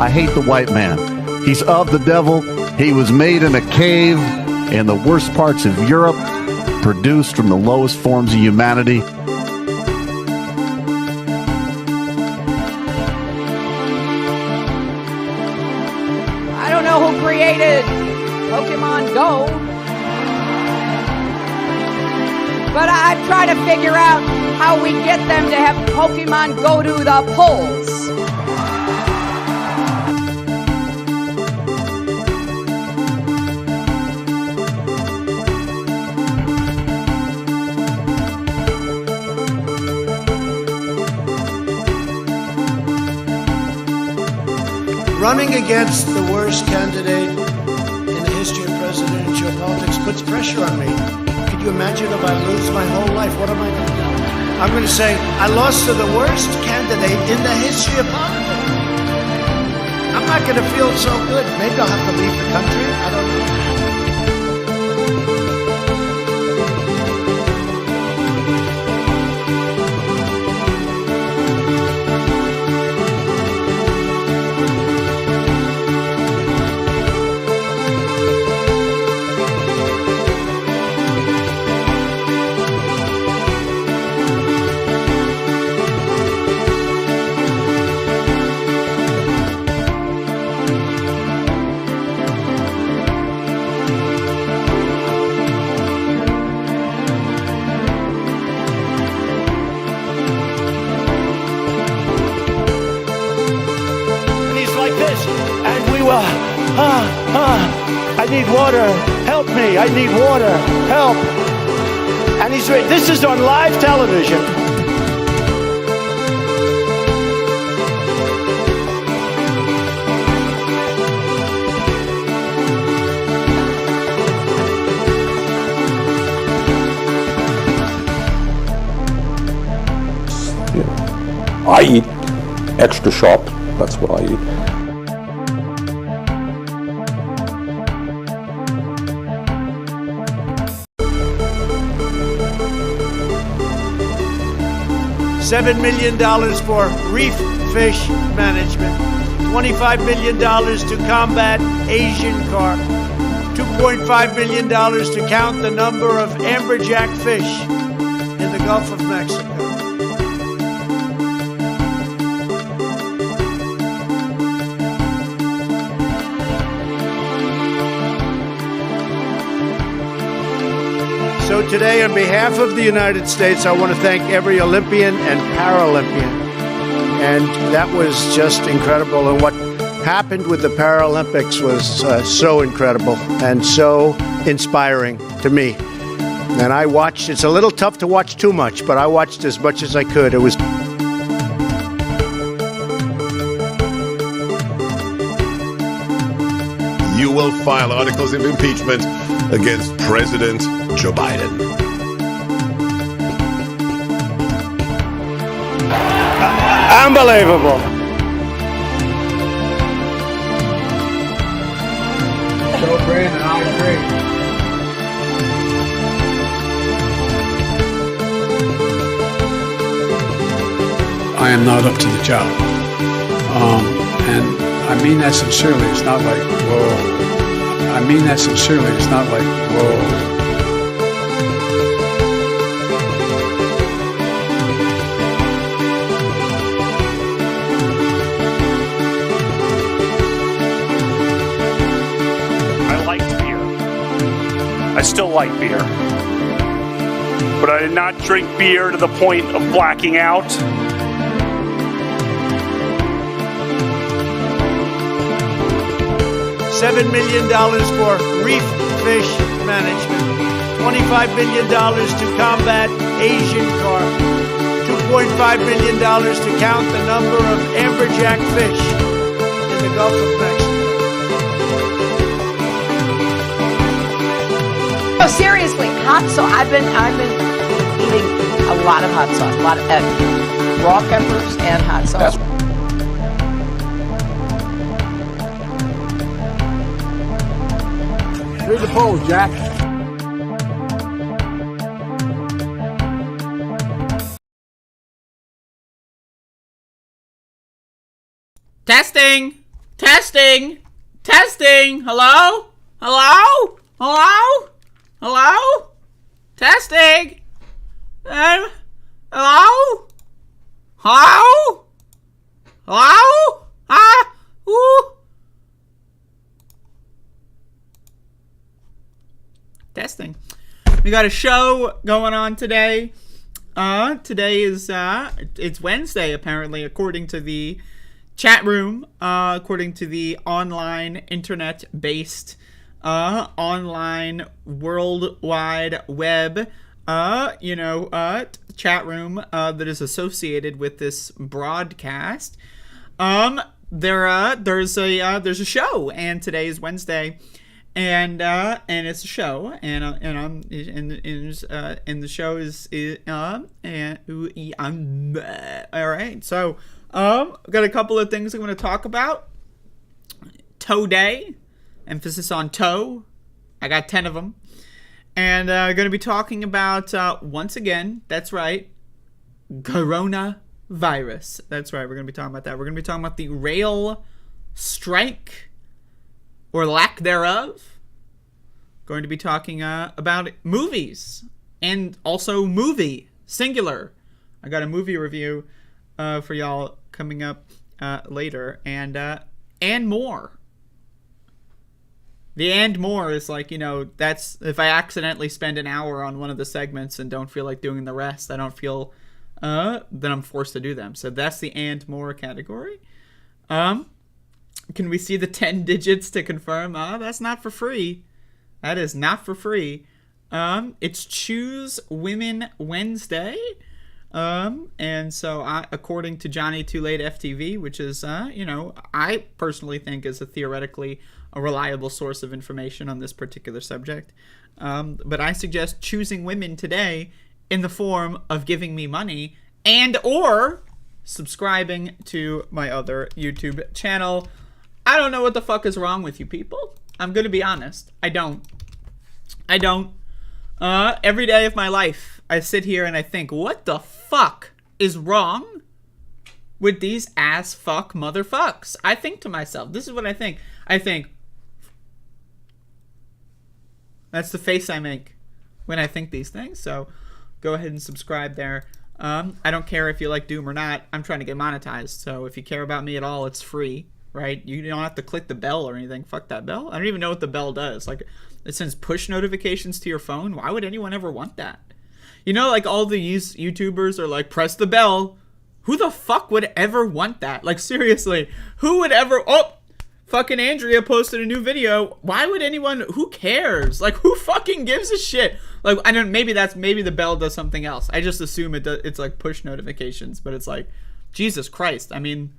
I hate the white man. He's of the devil. He was made in a cave in the worst parts of Europe, produced from the lowest forms of humanity. I don't know who created Pokemon Go, but I try to figure out how we get them to have Pokemon go to the polls. Running against the worst candidate in the history of presidential politics puts pressure on me. Could you imagine if I lose my whole life? What am I going to do? I'm going to say, I lost to the worst candidate in the history of politics. I'm not going to feel so good. Maybe I'll have to leave the country. I don't know. I need water, help me, I need water, help. And this is on live television. I eat extra sharp, that's what I eat. $7 million for reef fish management, $25 million to combat Asian carp, $2.5 million to count the number of amberjack fish in the Gulf of Mexico. So today, on behalf of the United States, I want to thank every Olympian and Paralympian. And that was just incredible. And what happened with the Paralympics was so incredible and so inspiring to me. And I watched. It's a little tough to watch too much, but I watched as much as I could. It was. You will file articles of impeachment against President Joe Biden. Unbelievable. So Brandon, I agree. I am not up to the job. And I mean that sincerely. It's not like, whoa. I mean that sincerely. It's not like, whoa. I liked beer. I still like beer. But I did not drink beer to the point of blacking out. $7 million for reef fish management, $25 million to combat Asian carp, $2.5 million to count the number of amberjack fish in the Gulf of Mexico. Oh, seriously, hot sauce. I've been eating a lot of hot sauce, a lot of raw peppers and hot sauce. Here's the polls, Jack. Testing. Testing. Testing. Hello? Hello? Hello? Hello? Testing. Hello? Hello? Hello? Ah? Ooh. Testing. We got a show going on today. Today is it's Wednesday apparently, according to the chat room, according to the online internet-based online world wide web chat room that is associated with this broadcast. There's a show, and today is Wednesday. And it's a show, and the show is all right. So got a couple of things I'm going to talk about. Toe Day, emphasis on toe. I got 10 of them, and going to be talking about once again. That's right, coronavirus. That's right. We're going to be talking about that. We're going to be talking about the rail strike, or lack thereof. Going to be talking about movies, and also movie, singular. I got a movie review for y'all coming up later, and more. The and more is like, that's if I accidentally spend an hour on one of the segments and don't feel like doing the rest, I don't feel that I'm forced to do them. So that's the and more category. Can we see the 10 digits to confirm? That's not for free. That is not for free. It's Choose Women Wednesday. And so according to Johnny Too Late FTV, which is, I personally think is a theoretically a reliable source of information on this particular subject. But I suggest choosing women today in the form of giving me money and or subscribing to my other YouTube channel. I don't know what the fuck is wrong with you people. I'm going to be honest. I don't. Every day of my life, I sit here and I think, what the fuck is wrong with these ass fuck motherfucks? I think to myself, this is what I think. I think, that's the face I make when I think these things. So go ahead and subscribe there. I don't care if you like Doom or not. I'm trying to get monetized. So if you care about me at all, it's free. Right? You don't have to click the bell or anything. Fuck that bell. I don't even know what the bell does. Like, it sends push notifications to your phone. Why would anyone ever want that? Like all these YouTubers are like, press the bell. Who the fuck would ever want that? Like, seriously, who would ever? Oh, fucking Andrea posted a new video. Why would anyone? Who cares? Like, who fucking gives a shit? Like, I don't. Maybe the bell does something else. I just assume it's like push notifications, but it's like, Jesus Christ. I mean,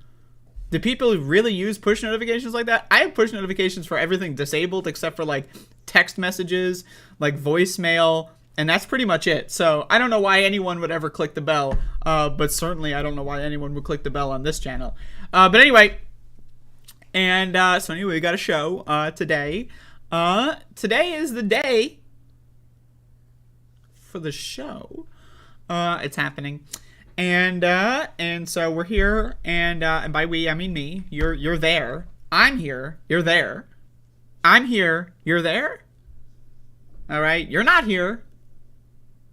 do people really use push notifications like that? I have push notifications for everything disabled except for like text messages, like voicemail, and that's pretty much it. So I don't know why anyone would ever click the bell, but certainly I don't know why anyone would click the bell on this channel. But anyway, and so anyway, we got a show today. Today is the day for the show. It's happening. And so we're here, and by we I mean me. You're there. I'm here. You're there. I'm here. You're there. All right. You're not here,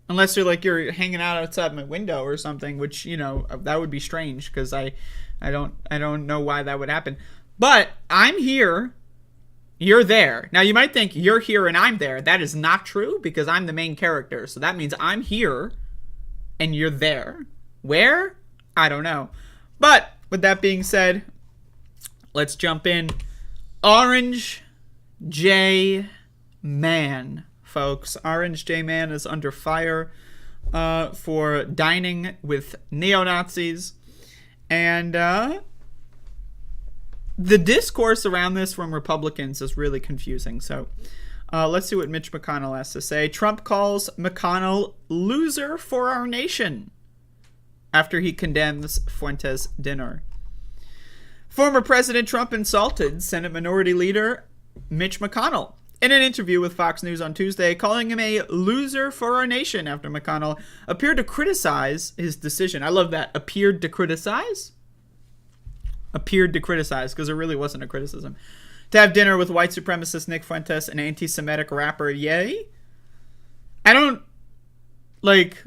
unless you're hanging out outside my window or something, which that would be strange because I don't know why that would happen. But I'm here. You're there. Now you might think you're here and I'm there. That is not true because I'm the main character. So that means I'm here, and you're there. Where? I don't know. But with that being said, let's jump in. Orange J Man, folks. Orange J Man is under fire for dining with neo-Nazis. And the discourse around this from Republicans is really confusing. So let's see what Mitch McConnell has to say. Trump calls McConnell loser for our nation after he condemns Fuentes' dinner. Former President Trump insulted Senate Minority Leader Mitch McConnell in an interview with Fox News on Tuesday, calling him a loser for our nation after McConnell appeared to criticize his decision. I love that. Appeared to criticize? appeared to criticize, because it really wasn't a criticism. To have dinner with white supremacist Nick Fuentes, an anti-Semitic rapper, yay? I don't, like,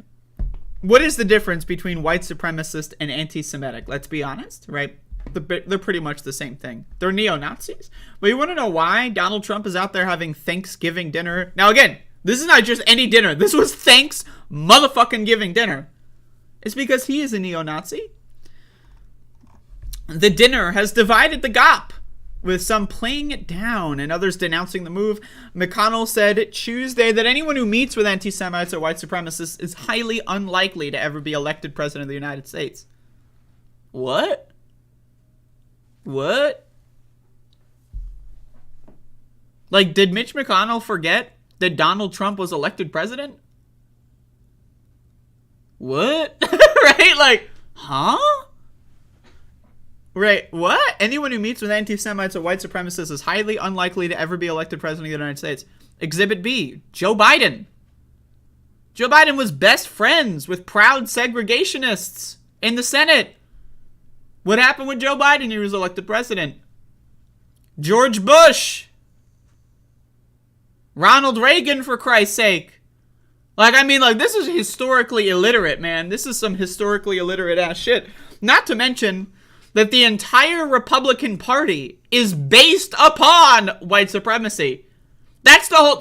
what is the difference between white supremacist and anti-Semitic? Let's be honest, right? They're pretty much the same thing. They're neo-Nazis. But you want to know why Donald Trump is out there having Thanksgiving dinner? Now, again, this is not just any dinner. This was Thanks motherfucking giving dinner. It's because he is a neo-Nazi. The dinner has divided the GOP, with some playing it down and others denouncing the move. McConnell said Tuesday that anyone who meets with anti-Semites or white supremacists is highly unlikely to ever be elected president of the United States. What? What? Like, did Mitch McConnell forget that Donald Trump was elected president? What? Right? Like, huh? Right, what? Anyone who meets with anti-Semites or white supremacists is highly unlikely to ever be elected president of the United States. Exhibit B, Joe Biden. Joe Biden was best friends with proud segregationists in the Senate. What happened with Joe Biden? He was elected president. George Bush. Ronald Reagan, for Christ's sake. Like, I mean, like, this is historically illiterate, man. This is some historically illiterate ass shit. Not to mention that the entire Republican Party is based upon white supremacy. That's the whole,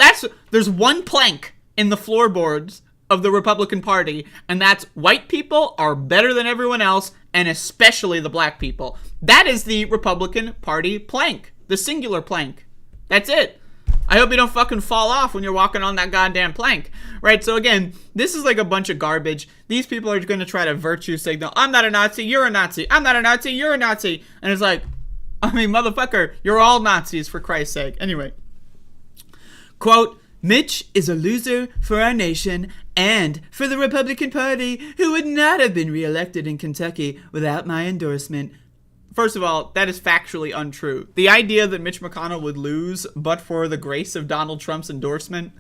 there's one plank in the floorboards of the Republican Party, and that's white people are better than everyone else, and especially the black people. That is the Republican Party plank, the singular plank. That's it. I hope you don't fucking fall off when you're walking on that goddamn plank, right? So again, this is like a bunch of garbage. These people are going to try to virtue signal. I'm not a Nazi, you're a Nazi. I'm not a Nazi, you're a Nazi. And it's like, I mean, motherfucker, you're all Nazis, for Christ's sake. Anyway, quote, Mitch is a loser for our nation and for the Republican Party, who would not have been reelected in Kentucky without my endorsement. First of all, that is factually untrue. The idea that Mitch McConnell would lose but for the grace of Donald Trump's endorsement,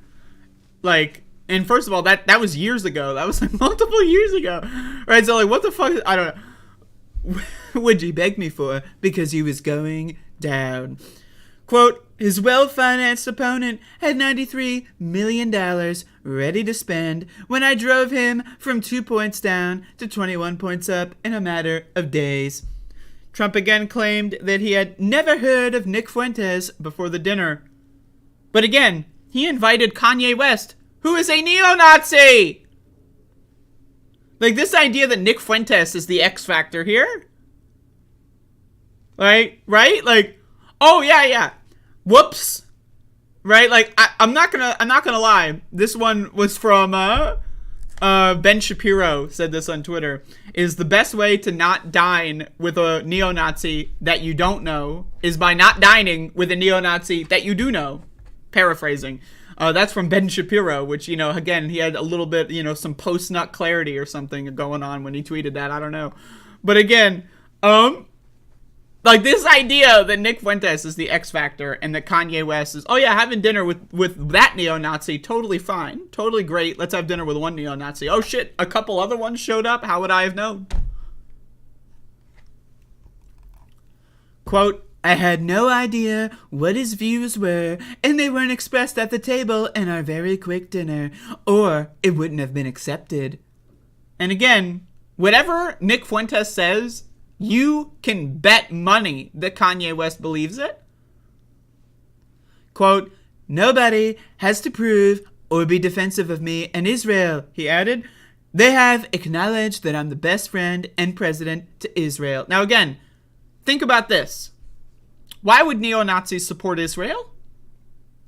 like, and first of all, that was years ago. That was like multiple years ago, right? So like, what the fuck? I don't know. Would you beg me for? Because he was going down. Quote, his well-financed opponent had $93 million ready to spend when I drove him from 2 points down to 21 points up in a matter of days. Trump again claimed that he had never heard of Nick Fuentes before the dinner. But again, he invited Kanye West, who is a neo-Nazi! Like, this idea that Nick Fuentes is the X factor here? Right? Like, oh, yeah. Whoops. Right? Like, I'm not gonna lie. This one was from, Ben Shapiro said this on Twitter, is the best way to not dine with a neo-Nazi that you don't know is by not dining with a neo-Nazi that you do know. Paraphrasing. That's from Ben Shapiro, which, you know, again, he had a little bit, you know, some post-nut clarity or something going on when he tweeted that. I don't know. But again, like, this idea that Nick Fuentes is the X factor and that Kanye West is, oh yeah, having dinner with that neo-Nazi, totally fine, totally great. Let's have dinner with one neo-Nazi. Oh shit, a couple other ones showed up. How would I have known? Quote, I had no idea what his views were, and they weren't expressed at the table in our very quick dinner, or it wouldn't have been accepted. And again, whatever Nick Fuentes says, you can bet money that Kanye West believes it. Quote, nobody has to prove or be defensive of me and Israel, he added. They have acknowledged that I'm the best friend and president to Israel. Now again, think about this. Why would neo-Nazis support Israel?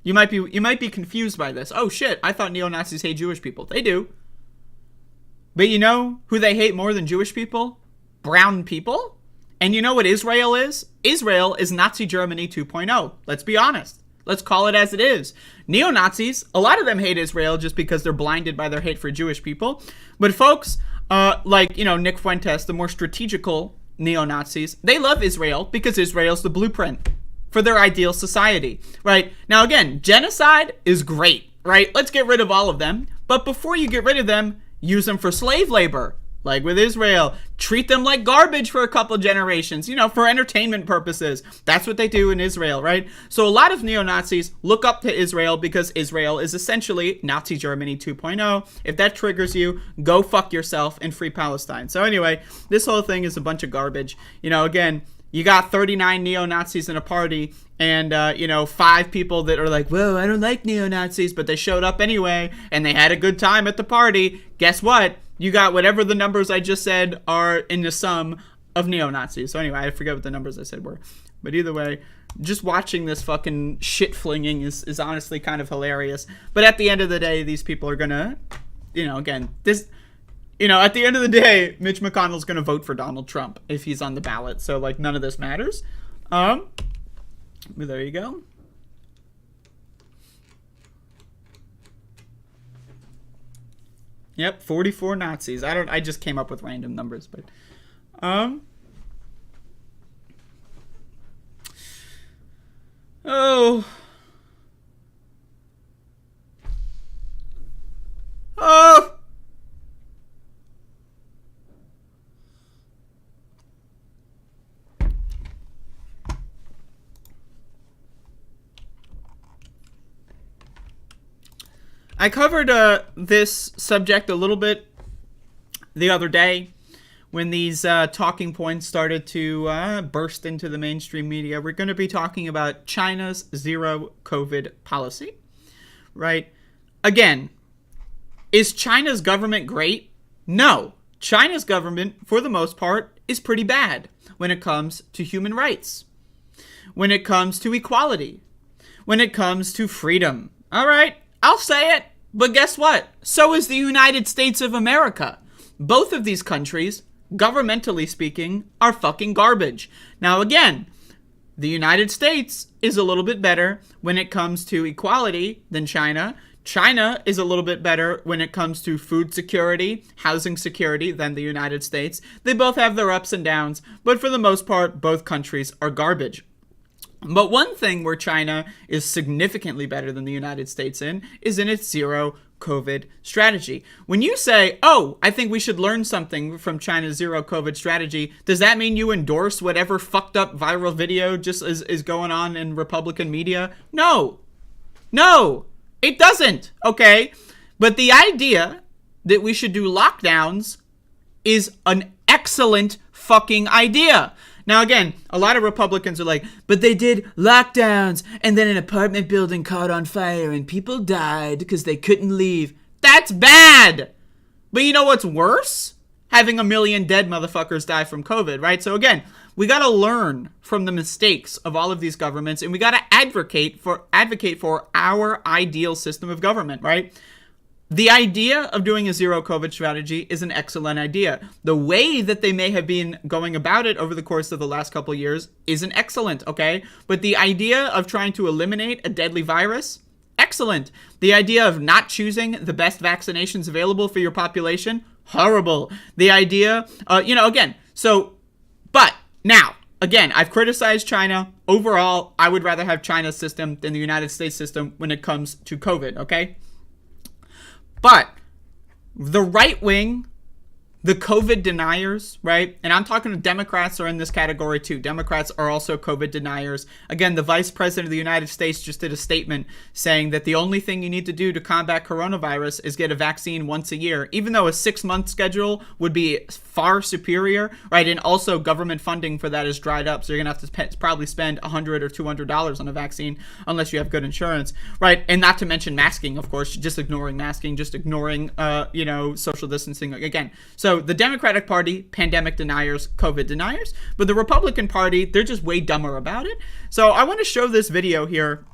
You might be confused by this. Oh shit, I thought neo-Nazis hate Jewish people. They do. But you know who they hate more than Jewish people? Brown people. And you know what Israel is? Israel is Nazi Germany 2.0. Let's be honest. Let's call it as it is. Neo-Nazis, a lot of them hate Israel just because they're blinded by their hate for Jewish people. But folks, like, you know, Nick Fuentes, the more strategical neo-Nazis, they love Israel because Israel's the blueprint for their ideal society, right? Now again, genocide is great, right? Let's get rid of all of them. But before you get rid of them, use them for slave labor. Like with Israel, treat them like garbage for a couple generations, for entertainment purposes. That's what they do in Israel, right? So a lot of neo-Nazis look up to Israel because Israel is essentially Nazi Germany 2.0. If that triggers you, go fuck yourself and free Palestine. So anyway, this whole thing is a bunch of garbage. Again, you got 39 neo-Nazis in a party and, 5 people that are like, well, I don't like neo-Nazis, but they showed up anyway and they had a good time at the party. Guess what? You got whatever the numbers I just said are in the sum of neo-Nazis. So anyway, I forget what the numbers I said were. But either way, just watching this fucking shit flinging is honestly kind of hilarious. But at the end of the day, these people are gonna, again, this... at the end of the day, Mitch McConnell's going to vote for Donald Trump if he's on the ballot. So, none of this matters. But there you go. Yep, 44 Nazis. I just came up with random numbers, but... Oh... I covered this subject a little bit the other day when these talking points started to burst into the mainstream media. We're going to be talking about China's zero COVID policy, right? Again, is China's government great? No. China's government, for the most part, is pretty bad when it comes to human rights, when it comes to equality, when it comes to freedom. All right, I'll say it. But guess what? So is the United States of America. Both of these countries, governmentally speaking, are fucking garbage. Now again, the United States is a little bit better when it comes to equality than China. China is a little bit better when it comes to food security, housing security than the United States. They both have their ups and downs, but for the most part, both countries are garbage. But one thing where China is significantly better than the United States is in its zero COVID strategy. When you say, oh, I think we should learn something from China's zero COVID strategy, does that mean you endorse whatever fucked up viral video just is going on in Republican media? No, it doesn't. Okay. But the idea that we should do lockdowns is an excellent fucking idea. Now, again, a lot of Republicans are like, but they did lockdowns and then an apartment building caught on fire and people died because they couldn't leave. That's bad. But you know what's worse? Having 1 million dead motherfuckers die from COVID, right? So again, we got to learn from the mistakes of all of these governments and we got to advocate for our ideal system of government, right? The idea of doing a zero COVID strategy is an excellent idea. The way that they may have been going about it over the course of the last couple of years isn't excellent, okay? But the idea of trying to eliminate a deadly virus, excellent. The idea of not choosing the best vaccinations available for your population, horrible. The idea, again, I've criticized China. Overall, I would rather have China's system than the United States system when it comes to COVID, okay? But the right wing, the COVID deniers, right? And I'm talking to Democrats are in this category too. Democrats are also COVID deniers. Again, the Vice President of the United States just did a statement saying that the only thing you need to do to combat coronavirus is get a vaccine once a year, even though a 6-month schedule would be far superior, right? And also government funding for that is dried up. So you're going to have to probably spend $100 or $200 on a vaccine unless you have good insurance, right? And not to mention masking, of course, just ignoring masking, just ignoring, social distancing again. So the Democratic Party, pandemic deniers, COVID deniers, but the Republican Party, they're just way dumber about it. So I want to show this video here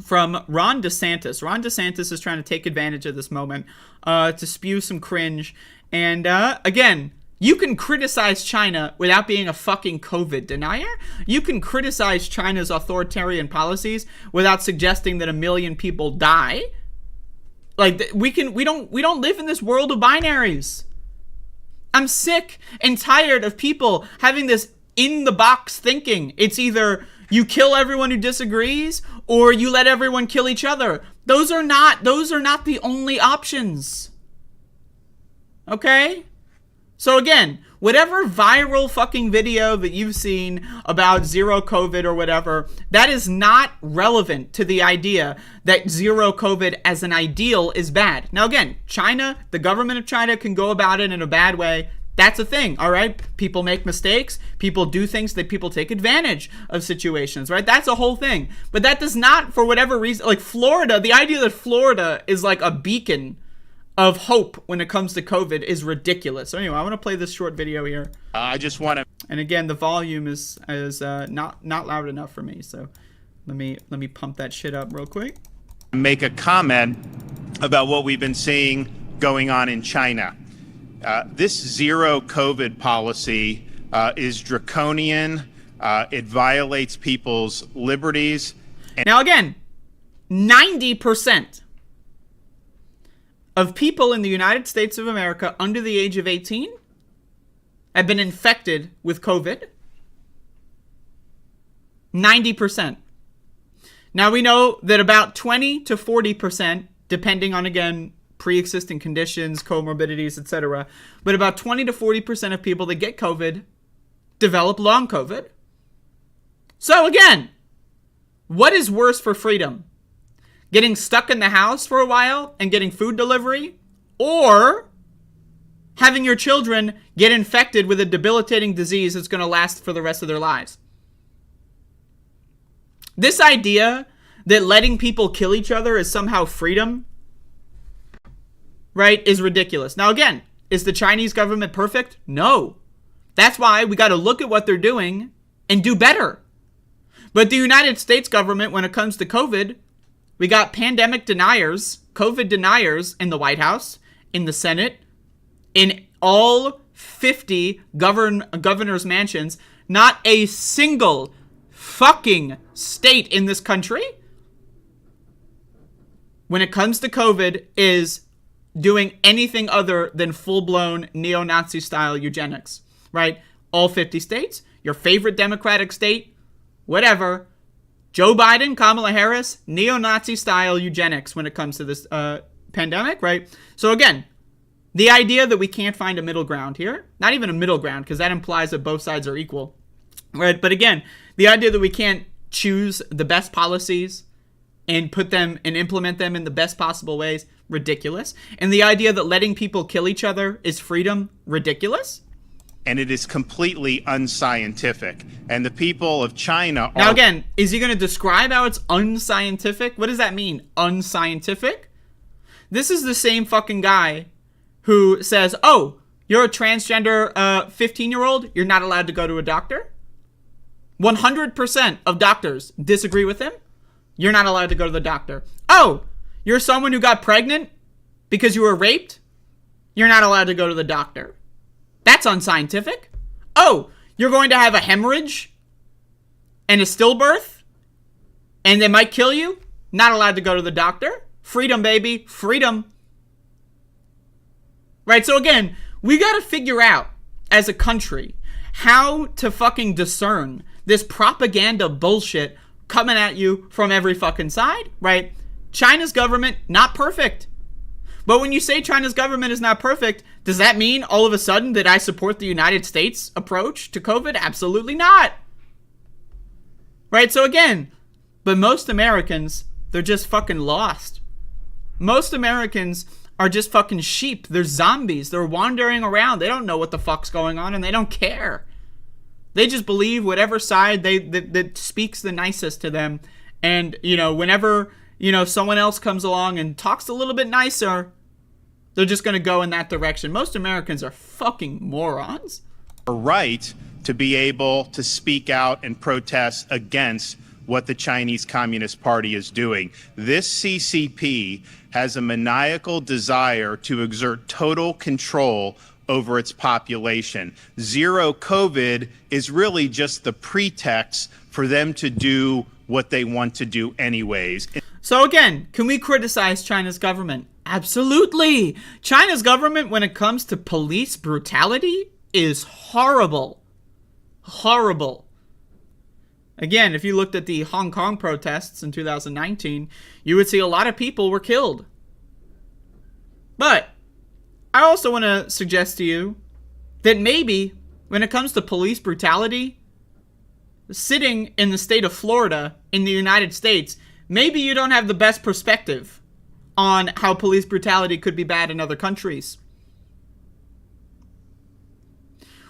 from Ron DeSantis. Ron DeSantis is trying to take advantage of this moment to spew some cringe. And again, you can criticize China without being a fucking COVID denier. You can criticize China's authoritarian policies without suggesting that 1 million people die. Like we don't live in this world of binaries. I'm sick and tired of people having this in-the-box thinking. It's either you kill everyone who disagrees or you let everyone kill each other. Those are not the only options. Okay? So again, whatever viral fucking video that you've seen about zero COVID or whatever, that is not relevant to the idea that zero COVID as an ideal is bad. Now again, China, the government of China can go about it in a bad way. That's a thing, all right? People make mistakes. People do things that people take advantage of situations, right? That's a whole thing. But that does not, for whatever reason, like Florida, the idea that Florida is like a beacon of hope when it comes to COVID is ridiculous. So anyway, I want to play this short video here. I just want to. And again, the volume is not loud enough for me. So let me pump that shit up real quick. Make a comment about what we've been seeing going on in China. This zero COVID policy is draconian. It violates people's liberties. Now again, 90% of people in the United States of America under the age of 18 have been infected with COVID. 90%. Now we know that about 20 to 40%, depending on, again, pre-existing conditions, comorbidities, etc., but about 20 to 40% of people that get COVID develop long COVID. So again, what is worse for freedom? Getting stuck in the house for a while and getting food delivery, or having your children get infected with a debilitating disease that's going to last for the rest of their lives? This idea that letting people kill each other is somehow freedom, right, is ridiculous. Now again, is the Chinese government perfect? No. That's why we got to look at what they're doing and do better. But the United States government, when it comes to COVID, we got pandemic deniers, COVID deniers in the White House, in the Senate, in all 50 governors' mansions. Not a single fucking state in this country, when it comes to COVID, is doing anything other than full-blown neo-Nazi style eugenics, right? All 50 states, your favorite Democratic state, whatever, Joe Biden, Kamala Harris, neo-Nazi style eugenics when it comes to this pandemic, right? So again, the idea that we can't find a middle ground here, not even a middle ground, because that implies that both sides are equal, right? But again, the idea that we can't choose the best policies and put them and implement them in the best possible ways, ridiculous. And the idea that letting people kill each other is freedom, ridiculous. And it is completely unscientific. And the people of China are... Now again, is he going to describe how it's unscientific? What does that mean, unscientific? This is the same fucking guy who says, oh, you're a transgender 15-year-old, you're not allowed to go to a doctor? 100% of doctors disagree with him. You're not allowed to go to the doctor. Oh, you're someone who got pregnant because you were raped? You're not allowed to go to the doctor. That's unscientific. Oh, you're going to have a hemorrhage and a stillbirth and they might kill you? Not allowed to go to the doctor? Freedom, baby. Freedom. Right, so again, we got to figure out as a country how to fucking discern this propaganda bullshit coming at you from every fucking side, right? China's government, not perfect. But when you say China's government is not perfect, does that mean all of a sudden that I support the United States approach to COVID? Absolutely not. Right? So again, but most Americans, they're just fucking lost. Most Americans are just fucking sheep. They're zombies. They're wandering around. They don't know what the fuck's going on and they don't care. They just believe whatever side that speaks the nicest to them. And, you know, whenever, you know, someone else comes along and talks a little bit nicer, they're just going to go in that direction. Most Americans are fucking morons. Right to be able to speak out and protest against what the Chinese Communist Party is doing. This CCP has a maniacal desire to exert total control over its population. Zero COVID is really just the pretext for them to do what they want to do anyways. So again, can we criticize China's government? Absolutely. China's government, when it comes to police brutality, is horrible. Horrible. Again, if you looked at the Hong Kong protests in 2019, you would see a lot of people were killed. But I also want to suggest to you that maybe when it comes to police brutality, sitting in the state of Florida in the United States, maybe you don't have the best perspective on how police brutality could be bad in other countries.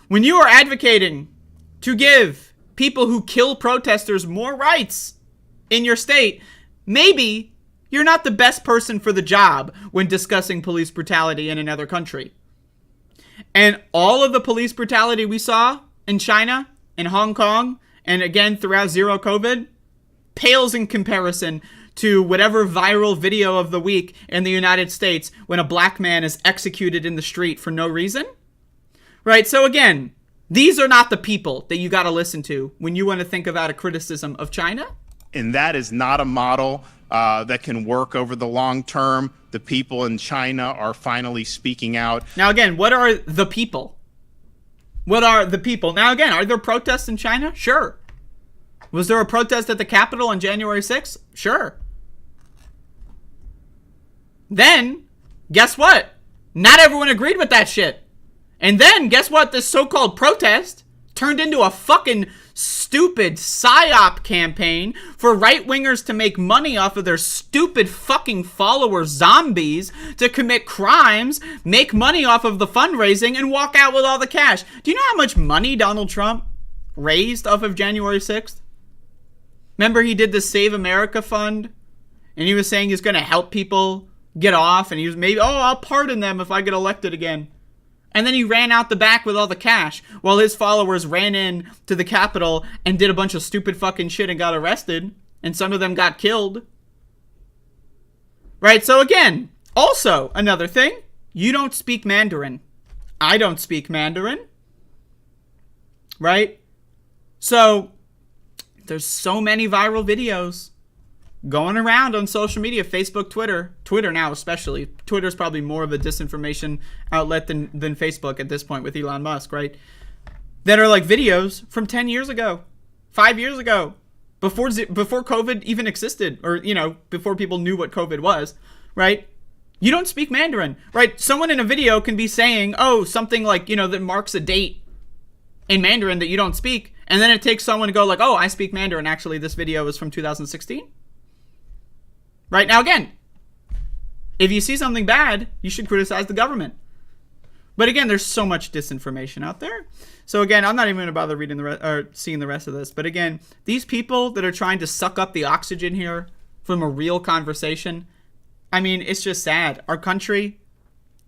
When you are advocating to give people who kill protesters more rights in your state, maybe you're not the best person for the job when discussing police brutality in another country. And all of the police brutality we saw in China, in Hong Kong, and again throughout zero COVID, pales in comparison to whatever viral video of the week in the United States when a black man is executed in the street for no reason. Right? So again, these are not the people that you got to listen to when you want to think about a criticism of China. And that is not a model that can work over the long term. The people in China are finally speaking out. Now, again, what are the people? What are the people? Now, again, are there protests in China? Sure. Was there a protest at the Capitol on January 6th? Sure. Then, guess what? Not everyone agreed with that shit. And then, guess what? This so-called protest turned into a fucking stupid psyop campaign for right-wingers to make money off of their stupid fucking followers, zombies, to commit crimes, make money off of the fundraising, and walk out with all the cash. Do you know how much money Donald Trump raised off of January 6th? Remember he did the Save America Fund? And he was saying he's going to help people get off, and he was maybe, I'll pardon them if I get elected again. And then he ran out the back with all the cash while his followers ran in to the Capitol and did a bunch of stupid fucking shit and got arrested. And some of them got killed. Right? So again, also another thing, you don't speak Mandarin. I don't speak Mandarin. Right? So there's so many viral videos going around on social media, Facebook, Twitter now especially. Twitter's probably more of a disinformation outlet than Facebook at this point with Elon Musk, right? That are like videos from 10 years ago, 5 years ago, before COVID even existed, or, before people knew what COVID was, right? You don't speak Mandarin, right? Someone in a video can be saying, something like, that marks a date in Mandarin that you don't speak, and then it takes someone to go like, I speak Mandarin. Actually, this video is from 2016. Right? Now, again, if you see something bad, you should criticize the government. But again, there's so much disinformation out there. So again, I'm not even going to bother reading or seeing the rest of this. But again, these people that are trying to suck up the oxygen here from a real conversation, I mean, it's just sad. Our country,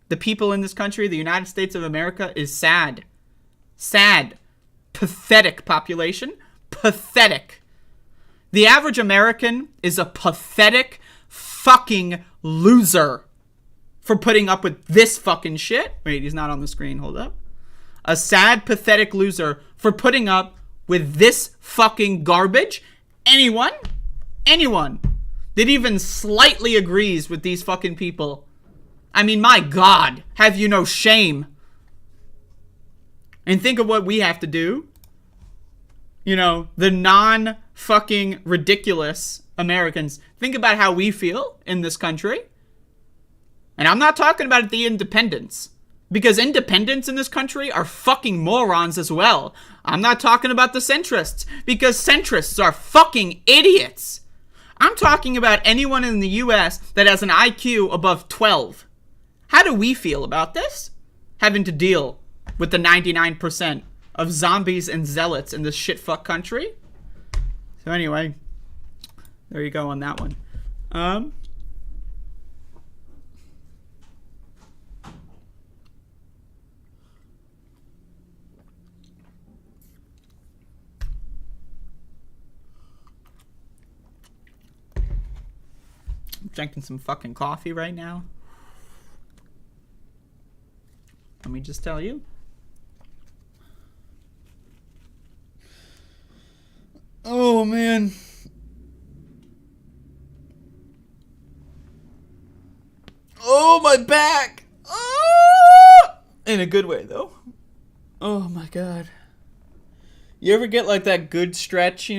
the people in this country, the United States of America, is sad. Sad. Pathetic population. Pathetic. The average American is a pathetic fucking loser for putting up with this fucking shit. Wait, he's not on the screen. Hold up. A sad, pathetic loser for putting up with this fucking garbage. Anyone that even slightly agrees with these fucking people, I mean, my God, have you no shame? And think of what we have to do. The non-fucking ridiculous Americans. Think about how we feel in this country. And I'm not talking about the independents, because independents in this country are fucking morons as well. I'm not talking about the centrists, because centrists are fucking idiots. I'm talking about anyone in the U.S. that has an IQ above 12. How do we feel about this? Having to deal with the 99% of zombies and zealots in this shit-fuck country? So anyway, there you go on that one. I'm drinking some fucking coffee right now. Let me just tell you. Oh, man. Oh, my back. Oh! In a good way, though. Oh, my God. You ever get like that good stretch,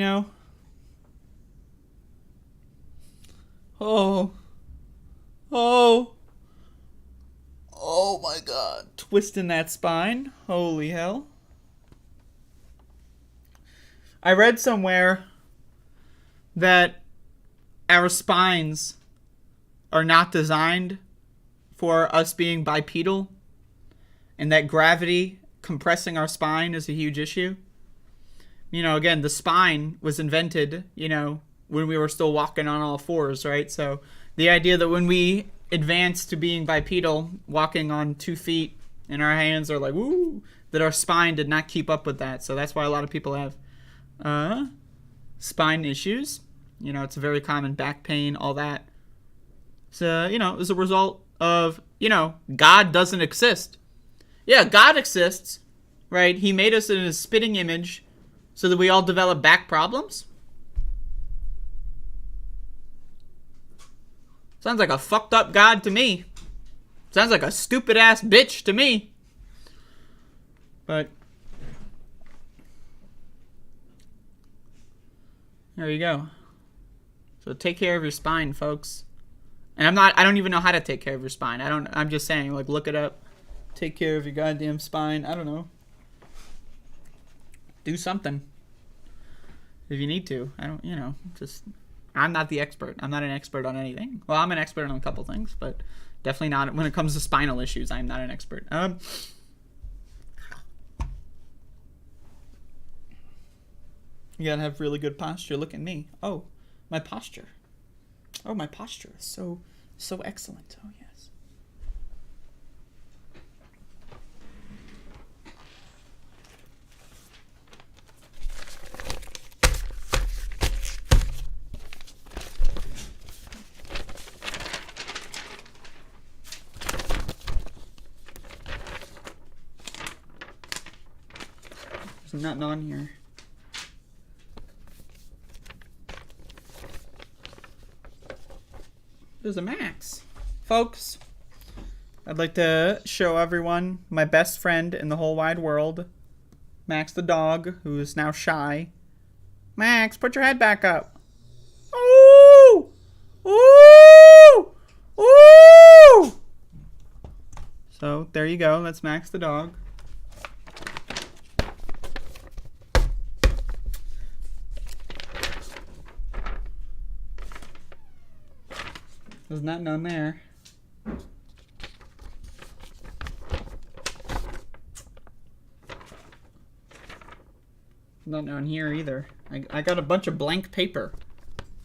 Oh. Oh my god. Twisting that spine. Holy hell. I read somewhere that our spines are not designed for us being bipedal, and that gravity compressing our spine is a huge issue. You know, again, the spine was invented, you know, when we were still walking on all fours, right? So the idea that when we advance to being bipedal, walking on 2 feet, and our hands are like, woo, that our spine did not keep up with that. So that's why a lot of people have spine issues. You know, it's a very common back pain, all that. So, you know, as a result of, you know, God doesn't exist. Yeah, God exists, right? He made us in his spitting image so that we all develop back problems. Sounds like a fucked up God to me. Sounds like a stupid ass bitch to me. But there you go. So take care of your spine, folks. And I don't even know how to take care of your spine. I'm just saying, like, look it up. Take care of your goddamn spine. I don't know. Do something. If you need to. I'm not the expert. I'm not an expert on anything. Well, I'm an expert on a couple things, but definitely not when it comes to spinal issues. I'm not an expert. You gotta have really good posture. Look at me. Oh, my posture. Oh, my posture is so excellent. Oh, yes. There's nothing on here. There's a Max. Folks, I'd like to show everyone my best friend in the whole wide world, Max the dog, who is now shy. Max, put your head back up. Ooh! Ooh! Ooh! So, there you go. That's Max the dog. There's nothing on there. Nothing on here either. I got a bunch of blank paper.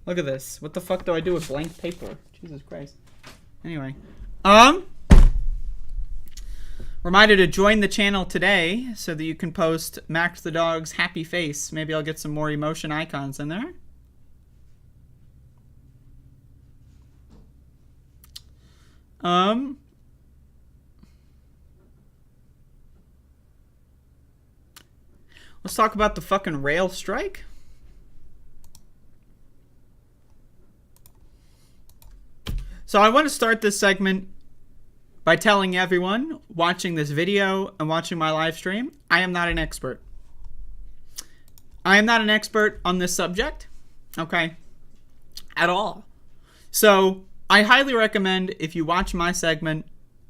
Look at this. What the fuck do I do with blank paper? Jesus Christ. Anyway. Reminder to join the channel today so that you can post Max the dog's happy face. Maybe I'll get some more emotion icons in there. Let's talk about the fucking rail strike. So I want to start this segment by telling everyone watching this video and watching my live stream, I am not an expert. I am not an expert on this subject, okay, at all. So I highly recommend if you watch my segment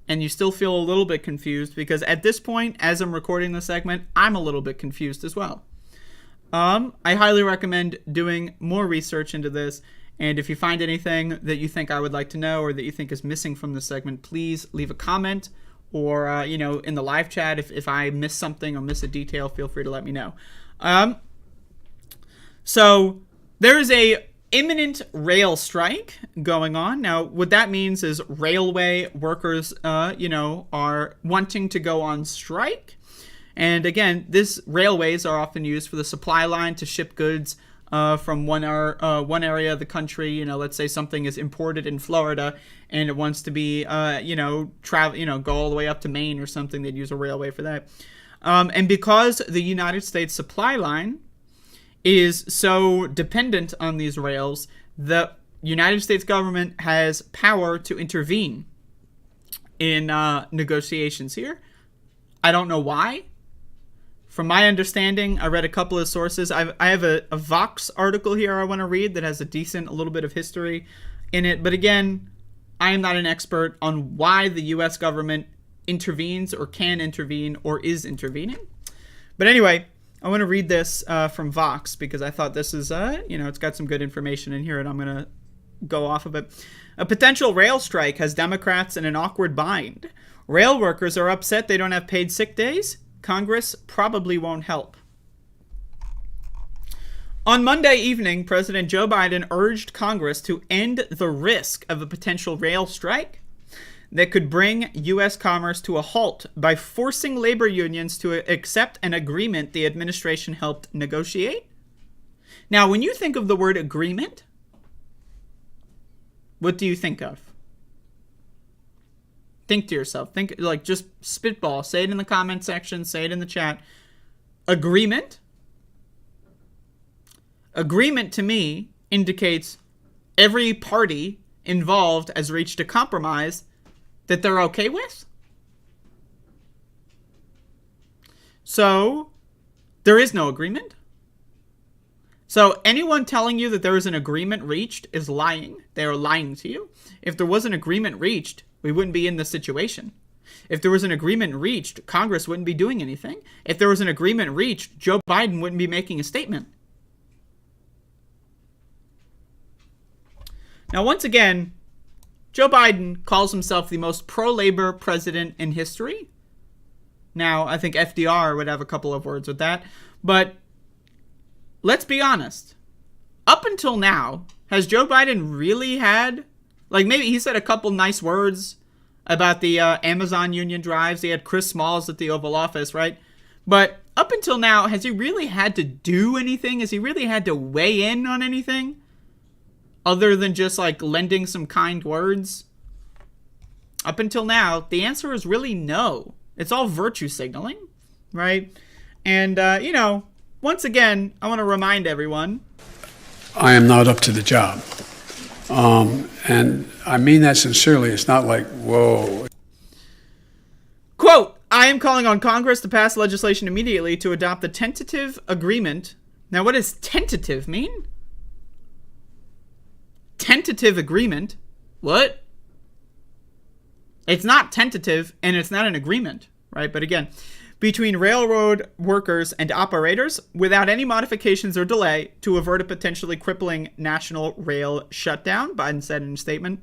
and you still feel a little bit confused, because at this point, as I'm recording the segment, I'm a little bit confused as well. I highly recommend doing more research into this, and if you find anything that you think I would like to know or that you think is missing from the segment, please leave a comment or, in the live chat, if I miss something or miss a detail, feel free to let me know. So there is a imminent rail strike going on. Now, what that means is railway workers, are wanting to go on strike. And again, these railways are often used for the supply line to ship goods from one area of the country. Let's say something is imported in Florida and it wants to be, go all the way up to Maine or something. They'd use a railway for that. And because the United States supply line is so dependent on these rails, the United States government has power to intervene in negotiations here. I don't know why. From my understanding, I read a couple of sources. I have a Vox article here I want to read that has a little bit of history in it. But again, I am not an expert on why the U.S. government intervenes or can intervene or is intervening. But anyway, I want to read this from Vox because I thought this is, it's got some good information in here, and I'm going to go off of it. A potential rail strike has Democrats in an awkward bind. Rail workers are upset they don't have paid sick days. Congress probably won't help. On Monday evening, President Joe Biden urged Congress to end the risk of a potential rail strike that could bring U.S. commerce to a halt by forcing labor unions to accept an agreement the administration helped negotiate. Now, when you think of the word agreement, what do you think of? Think to yourself. Think, like, just spitball. Say it in the comment section. Say it in the chat. Agreement. Agreement, to me, indicates every party involved has reached a compromise that they're okay with. So, there is no agreement. So, anyone telling you that there is an agreement reached is lying. They are lying to you. If there was an agreement reached, we wouldn't be in this situation. If there was an agreement reached, Congress wouldn't be doing anything. If there was an agreement reached, Joe Biden wouldn't be making a statement. Now, once again, Joe Biden calls himself the most pro-labor president in history. Now, I think FDR would have a couple of words with that. But let's be honest. Up until now, has Joe Biden really had, like, maybe he said a couple nice words about the Amazon union drives. He had Chris Smalls at the Oval Office, right? But up until now, has he really had to do anything? Has he really had to weigh in on anything? Other than just, like, lending some kind words? Up until now, the answer is really no. It's all virtue signaling, right? And, once again, I want to remind everyone. I am not up to the job. And I mean that sincerely. It's not like, whoa. Quote, I am calling on Congress to pass legislation immediately to adopt the tentative agreement. Now, what does tentative mean? Tentative agreement? What? It's not tentative, and it's not an agreement, right? But again, between railroad workers and operators without any modifications or delay to avert a potentially crippling national rail shutdown, Biden said in a statement.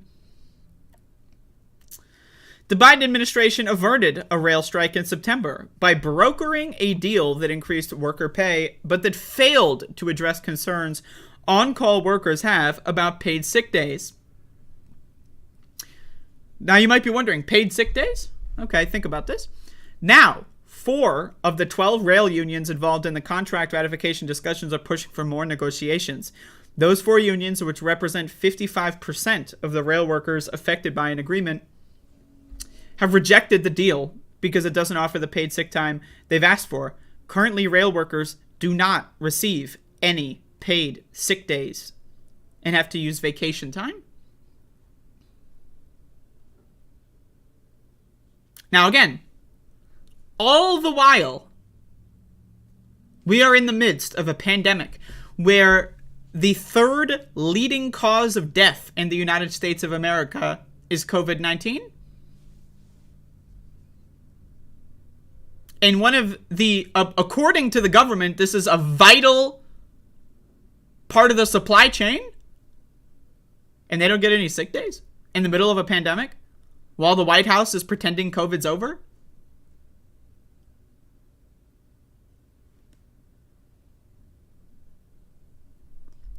The Biden administration averted a rail strike in September by brokering a deal that increased worker pay, but that failed to address concerns on-call workers have about paid sick days. Now, you might be wondering, paid sick days? Okay, think about this. Now, 4 of the 12 rail unions involved in the contract ratification discussions are pushing for more negotiations. Those 4 unions, which represent 55% of the rail workers affected by an agreement, have rejected the deal because it doesn't offer the paid sick time they've asked for. Currently, rail workers do not receive any paid sick days and have to use vacation time. Now, again, all the while, we are in the midst of a pandemic where the 3rd leading cause of death in the United States of America is COVID-19. And one of the, according to the government, this is a vital part of the supply chain. And they don't get any sick days in the middle of a pandemic while the White House is pretending COVID's over.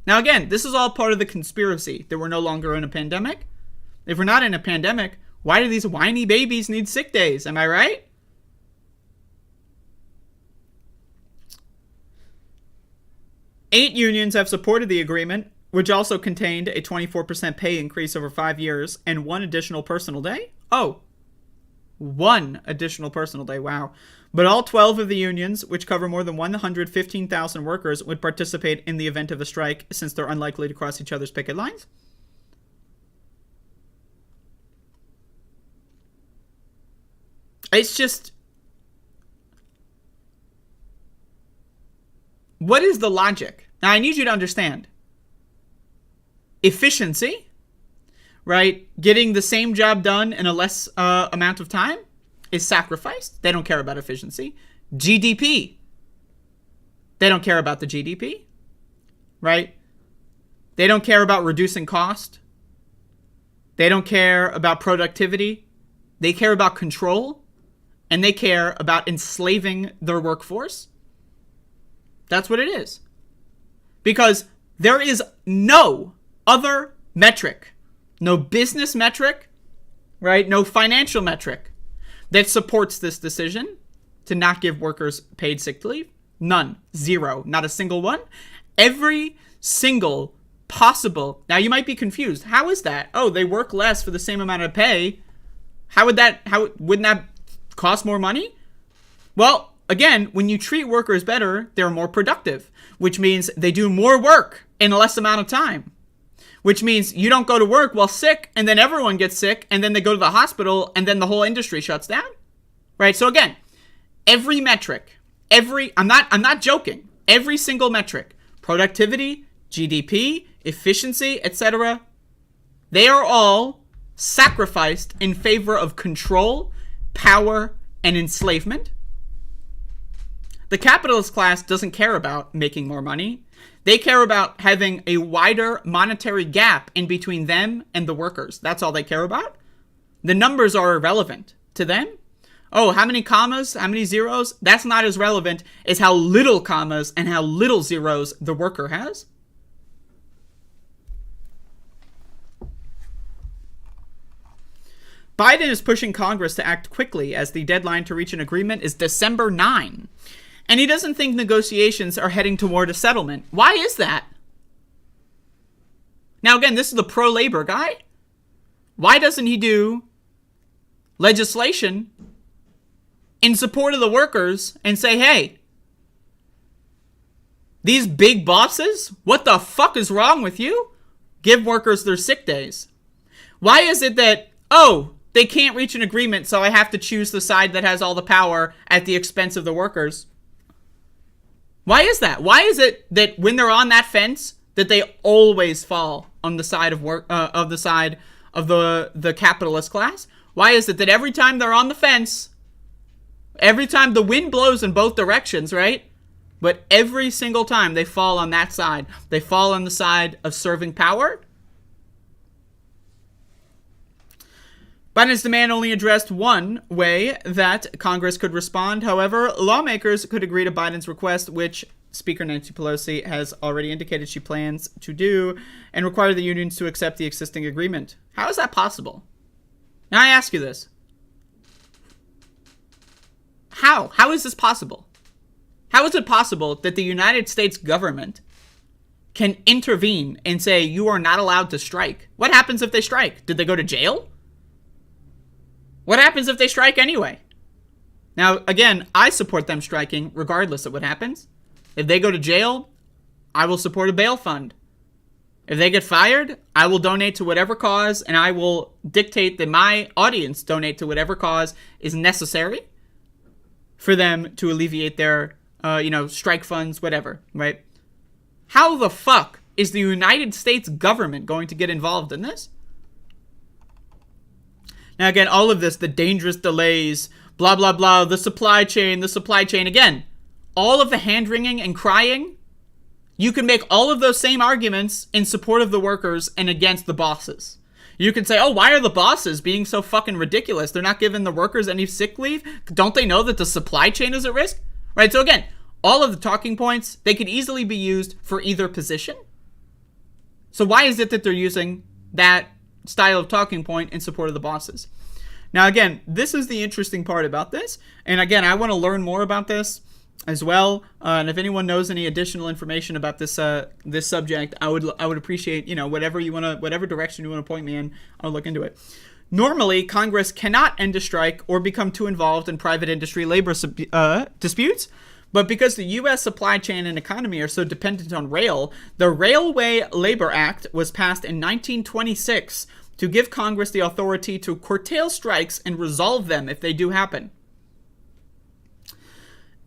Now, again, this is all part of the conspiracy that we're no longer in a pandemic. If we're not in a pandemic, why do these whiny babies need sick days? Am I right? Eight unions have supported the agreement, which also contained a 24% pay increase over 5 years and 1 additional personal day. Oh, 1 additional personal day. Wow. But all 12 of the unions, which cover more than 115,000 workers, would participate in the event of a strike since they're unlikely to cross each other's picket lines. It's just, what is the logic? Now, I need you to understand. Efficiency, right? Getting the same job done in a less amount of time. is sacrificed. They don't care about efficiency. GDP. They don't care about the GDP, right? They don't care about reducing cost. They don't care about productivity. They care about control, and they care about enslaving their workforce. That's what it is. Because there is no other metric, no business metric, right? No financial metric that supports this decision to not give workers paid sick leave. None. Zero. Not a single one. Every single possible. Now you might be confused. How is that? Oh, they work less for the same amount of pay. Wouldn't that cost more money? Well, again, when you treat workers better, they're more productive, which means they do more work in a less amount of time, which means you don't go to work while sick and then everyone gets sick and then they go to the hospital and then the whole industry shuts down, right? So again, every metric, I'm not joking, every single metric, productivity, GDP, efficiency, etc., they are all sacrificed in favor of control, power, and enslavement. The capitalist class doesn't care about making more money. They care about having a wider monetary gap in between them and the workers. That's all they care about. The numbers are irrelevant to them. Oh, how many commas, how many zeros? That's not as relevant as how little commas and how little zeros the worker has. Biden is pushing Congress to act quickly as the deadline to reach an agreement is December 9. And he doesn't think negotiations are heading toward a settlement. Why is that? Now, again, this is the pro-labor guy. Why doesn't he do legislation in support of the workers and say, hey, these big bosses, what the fuck is wrong with you? Give workers their sick days. Why is it that, oh, they can't reach an agreement, so I have to choose the side that has all the power at the expense of the workers? Why is that? Why is it that when they're on that fence, that they always fall on the side of the capitalist class? Why is it that every time they're on the fence, every time the wind blows in both directions, right? But every single time they fall on that side, they fall on the side of serving power. Biden's demand only addressed one way that Congress could respond. However, lawmakers could agree to Biden's request, which Speaker Nancy Pelosi has already indicated she plans to do, and require the unions to accept the existing agreement. How is that possible? Now I ask you this. How? How is this possible? How is it possible that the United States government can intervene and say you are not allowed to strike? What happens if they strike? Did they go to jail? What happens if they strike anyway? Now, again, I support them striking regardless of what happens. If they go to jail, I will support a bail fund. If they get fired, I will donate to whatever cause, and I will dictate that my audience donate to whatever cause is necessary for them to alleviate their, strike funds, whatever, right? How the fuck is the United States government going to get involved in this? Now, again, all of this, the dangerous delays, blah, blah, blah, the supply chain, again, all of the hand-wringing and crying, you can make all of those same arguments in support of the workers and against the bosses. You can say, oh, why are the bosses being so fucking ridiculous? They're not giving the workers any sick leave? Don't they know that the supply chain is at risk? Right, so again, all of the talking points, they could easily be used for either position. So why is it that they're using that style of talking point in support of the bosses? Now, again, this is the interesting part about this. And again, I want to learn more about this as well. And if anyone knows any additional information about this this subject, I would appreciate, whatever direction you want to point me in, I'll look into it. Normally, Congress cannot end a strike or become too involved in private industry labor disputes. But because the U.S. supply chain and economy are so dependent on rail, the Railway Labor Act was passed in 1926 to give Congress the authority to curtail strikes and resolve them if they do happen.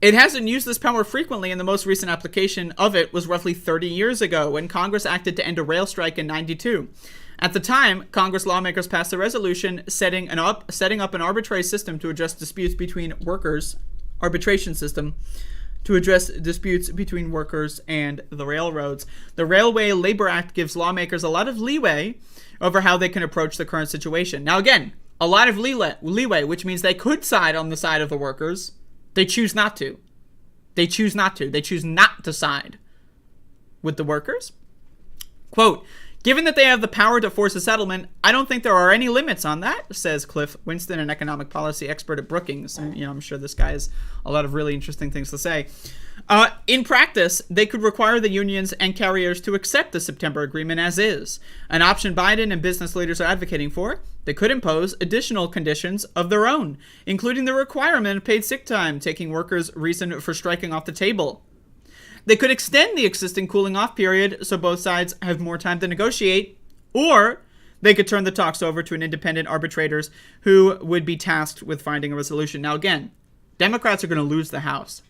It hasn't used this power frequently, and the most recent application of it was roughly 30 years ago when Congress acted to end a rail strike in 92. At the time, Congress lawmakers passed a resolution setting up an arbitrary system to address disputes between workers, arbitration system, to address disputes between workers and the railroads. The Railway Labor Act gives lawmakers a lot of leeway over how they can approach the current situation. Now again, a lot of leeway, which means they could side on the side of the workers. They choose not to. They choose not to side with the workers. Quote, given that they have the power to force a settlement, I don't think there are any limits on that, says Cliff Winston, an economic policy expert at Brookings. And, I'm sure this guy has a lot of really interesting things to say. In practice, they could require the unions and carriers to accept the September agreement as is, an option Biden and business leaders are advocating for. They could impose additional conditions of their own, including the requirement of paid sick time, taking workers' reason for striking off the table. They could extend the existing cooling off period so both sides have more time to negotiate, or they could turn the talks over to an independent arbitrators who would be tasked with finding a resolution. Now again, Democrats are going to lose the House.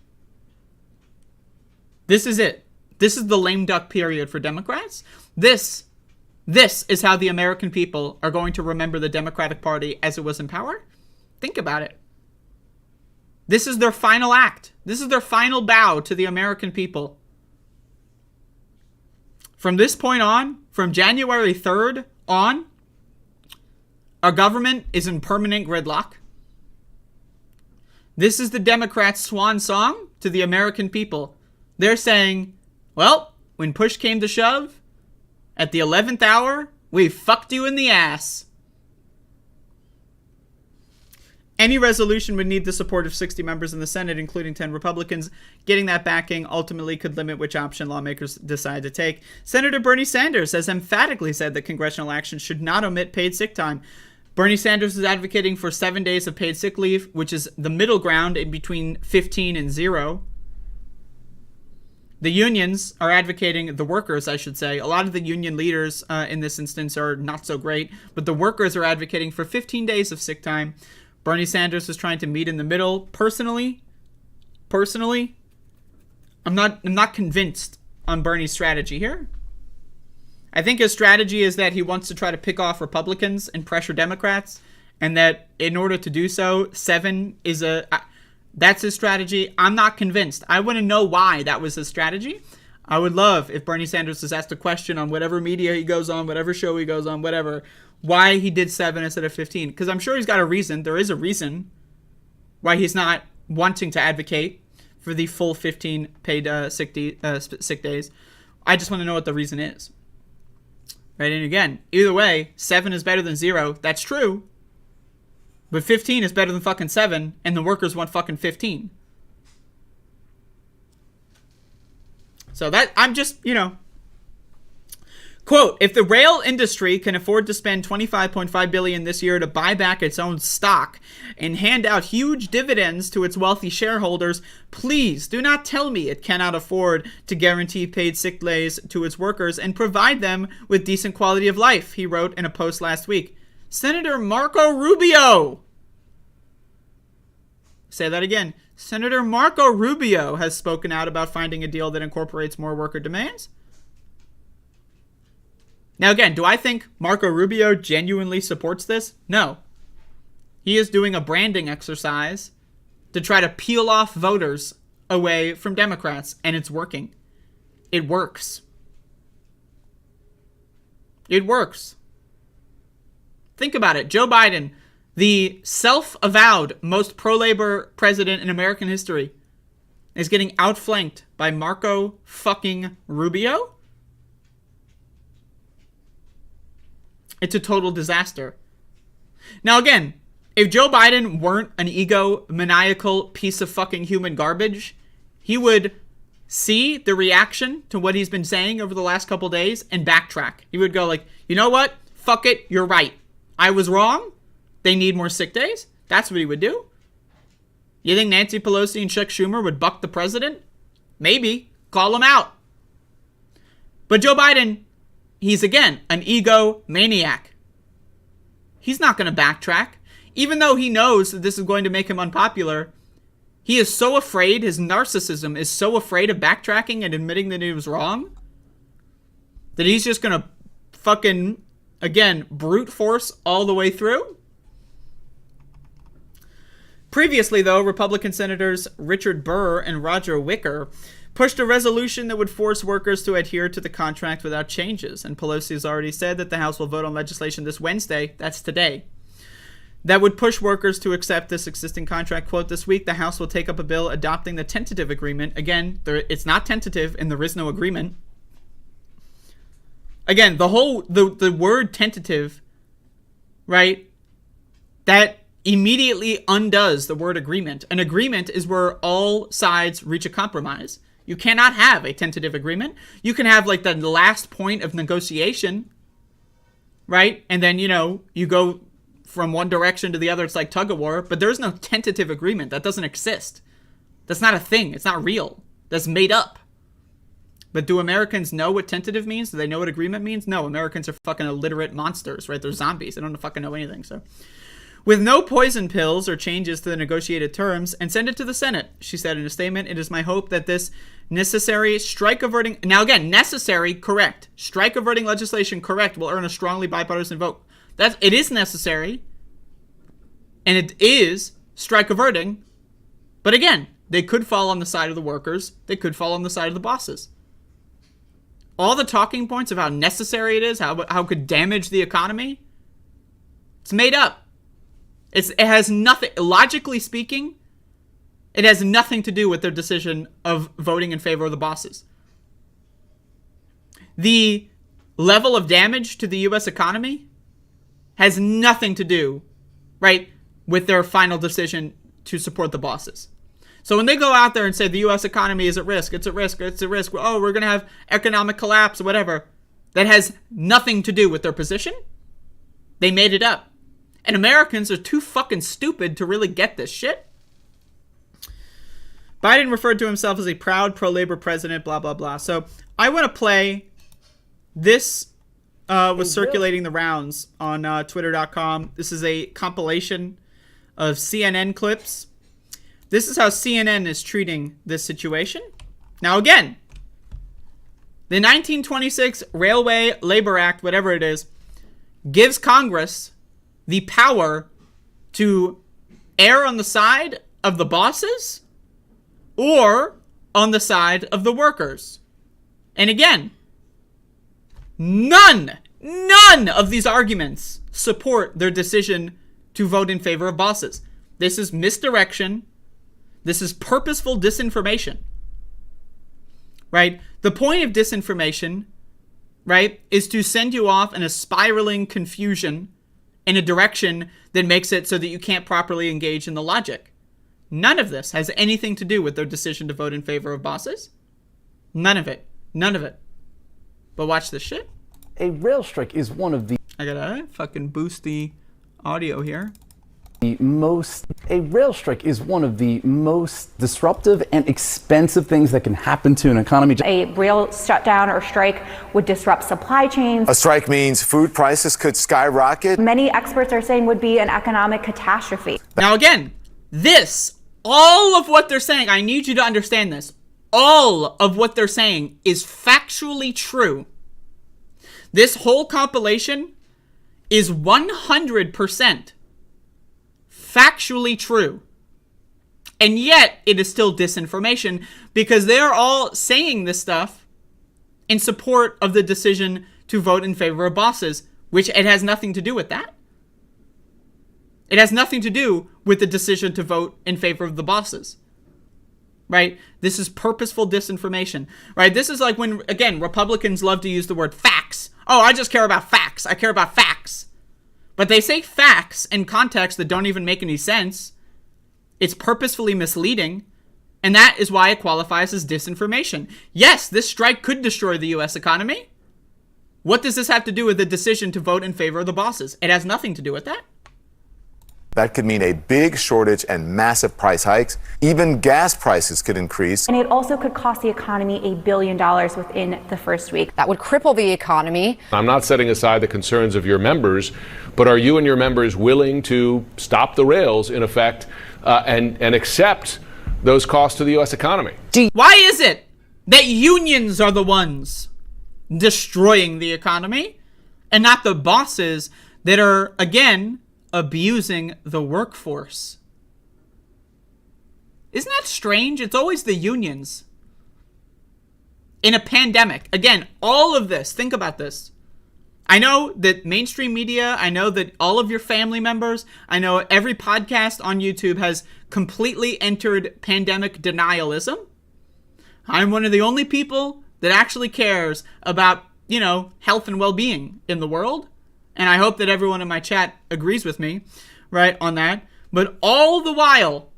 This is it. This is the lame duck period for Democrats. This is how the American people are going to remember the Democratic Party as it was in power. Think about it. This is their final act. This is their final bow to the American people. From this point on, from January 3rd on, our government is in permanent gridlock. This is the Democrats' swan song to the American people. They're saying, well, when push came to shove, at the 11th hour, we fucked you in the ass. Any resolution would need the support of 60 members in the Senate, including 10 Republicans. Getting that backing ultimately could limit which option lawmakers decide to take. Senator Bernie Sanders has emphatically said that congressional action should not omit paid sick time. Bernie Sanders is advocating for 7 days of paid sick leave, which is the middle ground in between 15 and 0. The unions are advocating, the workers, I should say. A lot of the union leaders in this instance are not so great, but the workers are advocating for 15 days of sick time. Bernie Sanders is trying to meet in the middle. Personally, I'm not convinced on Bernie's strategy here. I think his strategy is that he wants to try to pick off Republicans and pressure Democrats, and that in order to do so, 7 is that's his strategy. I'm not convinced. I want to know why that was his strategy. I would love if Bernie Sanders is asked a question on whatever media he goes on, whatever show he goes on, whatever, why he did 7 instead of 15. Because I'm sure he's got a reason. There is a reason why he's not wanting to advocate for the full 15 paid sick days. I just want to know what the reason is. Right? And again, either way, 7 is better than 0. That's true. But 15 is better than fucking 7, and the workers want fucking 15. So that, I'm just, Quote, if the rail industry can afford to spend $25.5 billion this year to buy back its own stock and hand out huge dividends to its wealthy shareholders, please do not tell me it cannot afford to guarantee paid sick days to its workers and provide them with decent quality of life, he wrote in a post last week. Senator Marco Rubio. Say that again. Senator Marco Rubio has spoken out about finding a deal that incorporates more worker demands. Now again, do I think Marco Rubio genuinely supports this? No. He is doing a branding exercise to try to peel off voters away from Democrats, and it's working. It works. It works. Think about it. Joe Biden, the self-avowed most pro-labor president in American history, is getting outflanked by Marco fucking Rubio? It's a total disaster. Now again, if Joe Biden weren't an egomaniacal piece of fucking human garbage, he would see the reaction to what he's been saying over the last couple days and backtrack. He would go like, you know what? Fuck it, you're right. I was wrong. They need more sick days. That's what he would do. You think Nancy Pelosi and Chuck Schumer would buck the president? Maybe. Call him out. But Joe Biden, he's again an egomaniac. He's not going to backtrack. Even though he knows that this is going to make him unpopular, He is so afraid, his narcissism is so afraid of backtracking and admitting that he was wrong, that he's just going to fucking, again, brute force all the way through. Previously, though, Republican Senators Richard Burr and Roger Wicker pushed a resolution that would force workers to adhere to the contract without changes. And Pelosi has already said that the House will vote on legislation this Wednesday, that's today, that would push workers to accept this existing contract. Quote, this week, the House will take up a bill adopting the tentative agreement. Again, it's not tentative and there is no agreement. Again, the word tentative, right, that immediately undoes the word agreement. An agreement is where all sides reach a compromise. You cannot have a tentative agreement. You can have like the last point of negotiation, right? And then, you go from one direction to the other. It's like tug of war, but there's no tentative agreement. That doesn't exist. That's not a thing. It's not real. That's made up. But do Americans know what tentative means? Do they know what agreement means? No, Americans are fucking illiterate monsters, right? They're zombies. They don't fucking know anything, so. With no poison pills or changes to the negotiated terms, and send it to the Senate, she said in a statement. It is my hope that this necessary strike-averting... Now again, necessary, correct. Strike-averting legislation, correct, will earn a strongly bipartisan vote. It is necessary, and it is strike-averting, but again, they could fall on the side of the workers. They could fall on the side of the bosses. All the talking points of how necessary it is, how it could damage the economy, it's made up. It has nothing, logically speaking, it has nothing to do with their decision of voting in favor of the bosses. The level of damage to the U.S. economy has nothing to do, right, with their final decision to support the bosses. So when they go out there and say the U.S. economy is at risk, it's at risk, it's at risk, oh, we're going to have economic collapse or whatever, that has nothing to do with their position. They made it up. And Americans are too fucking stupid to really get this shit. Biden referred to himself as a proud pro-labor president, blah, blah, blah. So I want to play this. Was circulating the rounds on Twitter.com. This is a compilation of CNN clips. This is how CNN is treating this situation. Now again, the 1926 Railway Labor Act, whatever it is, gives Congress the power to err on the side of the bosses or on the side of the workers. And again, none of these arguments support their decision to vote in favor of bosses. This is misdirection. This is purposeful disinformation, right? The point of disinformation, right, is to send you off in a spiraling confusion in a direction that makes it so that you can't properly engage in the logic. None of this has anything to do with their decision to vote in favor of bosses. None of it. None of it. But watch this shit. A rail strike is one of the... I gotta fucking boost the audio here. A rail strike is one of the most disruptive and expensive things that can happen to an economy. A rail shutdown or strike would disrupt supply chains. A strike means food prices could skyrocket. Many experts are saying would be an economic catastrophe. Now again, all of what they're saying, I need you to understand this. All of what they're saying is factually true. This whole compilation is 100% factually true. And yet, it is still disinformation because they're all saying this stuff in support of the decision to vote in favor of bosses, which it has nothing to do with that. It has nothing to do with the decision to vote in favor of the bosses. Right? This is purposeful disinformation. Right? This is like when, again, Republicans love to use the word facts. Oh, I just care about facts. I care about facts. But they say facts in contexts that don't even make any sense. It's purposefully misleading. And that is why it qualifies as disinformation. Yes, this strike could destroy the U.S. economy. What does this have to do with the decision to vote in favor of the bosses? It has nothing to do with that. That could mean a big shortage and massive price hikes. Even gas prices could increase. And it also could cost the economy $1 billion within the first week. That would cripple the economy. I'm not setting aside the concerns of your members, but are you and your members willing to stop the rails, in effect, and accept those costs to the U.S. economy. Why is it that unions are the ones destroying the economy and not the bosses that are, again, abusing the workforce? Isn't that strange? It's always the unions. In a pandemic, again, all of this, think about this. I know that mainstream media, I know that all of your family members, I know every podcast on YouTube has completely entered pandemic denialism. I'm one of the only people that actually cares about, health and well-being in the world. And I hope that everyone in my chat agrees with me, right, on that. But all the while,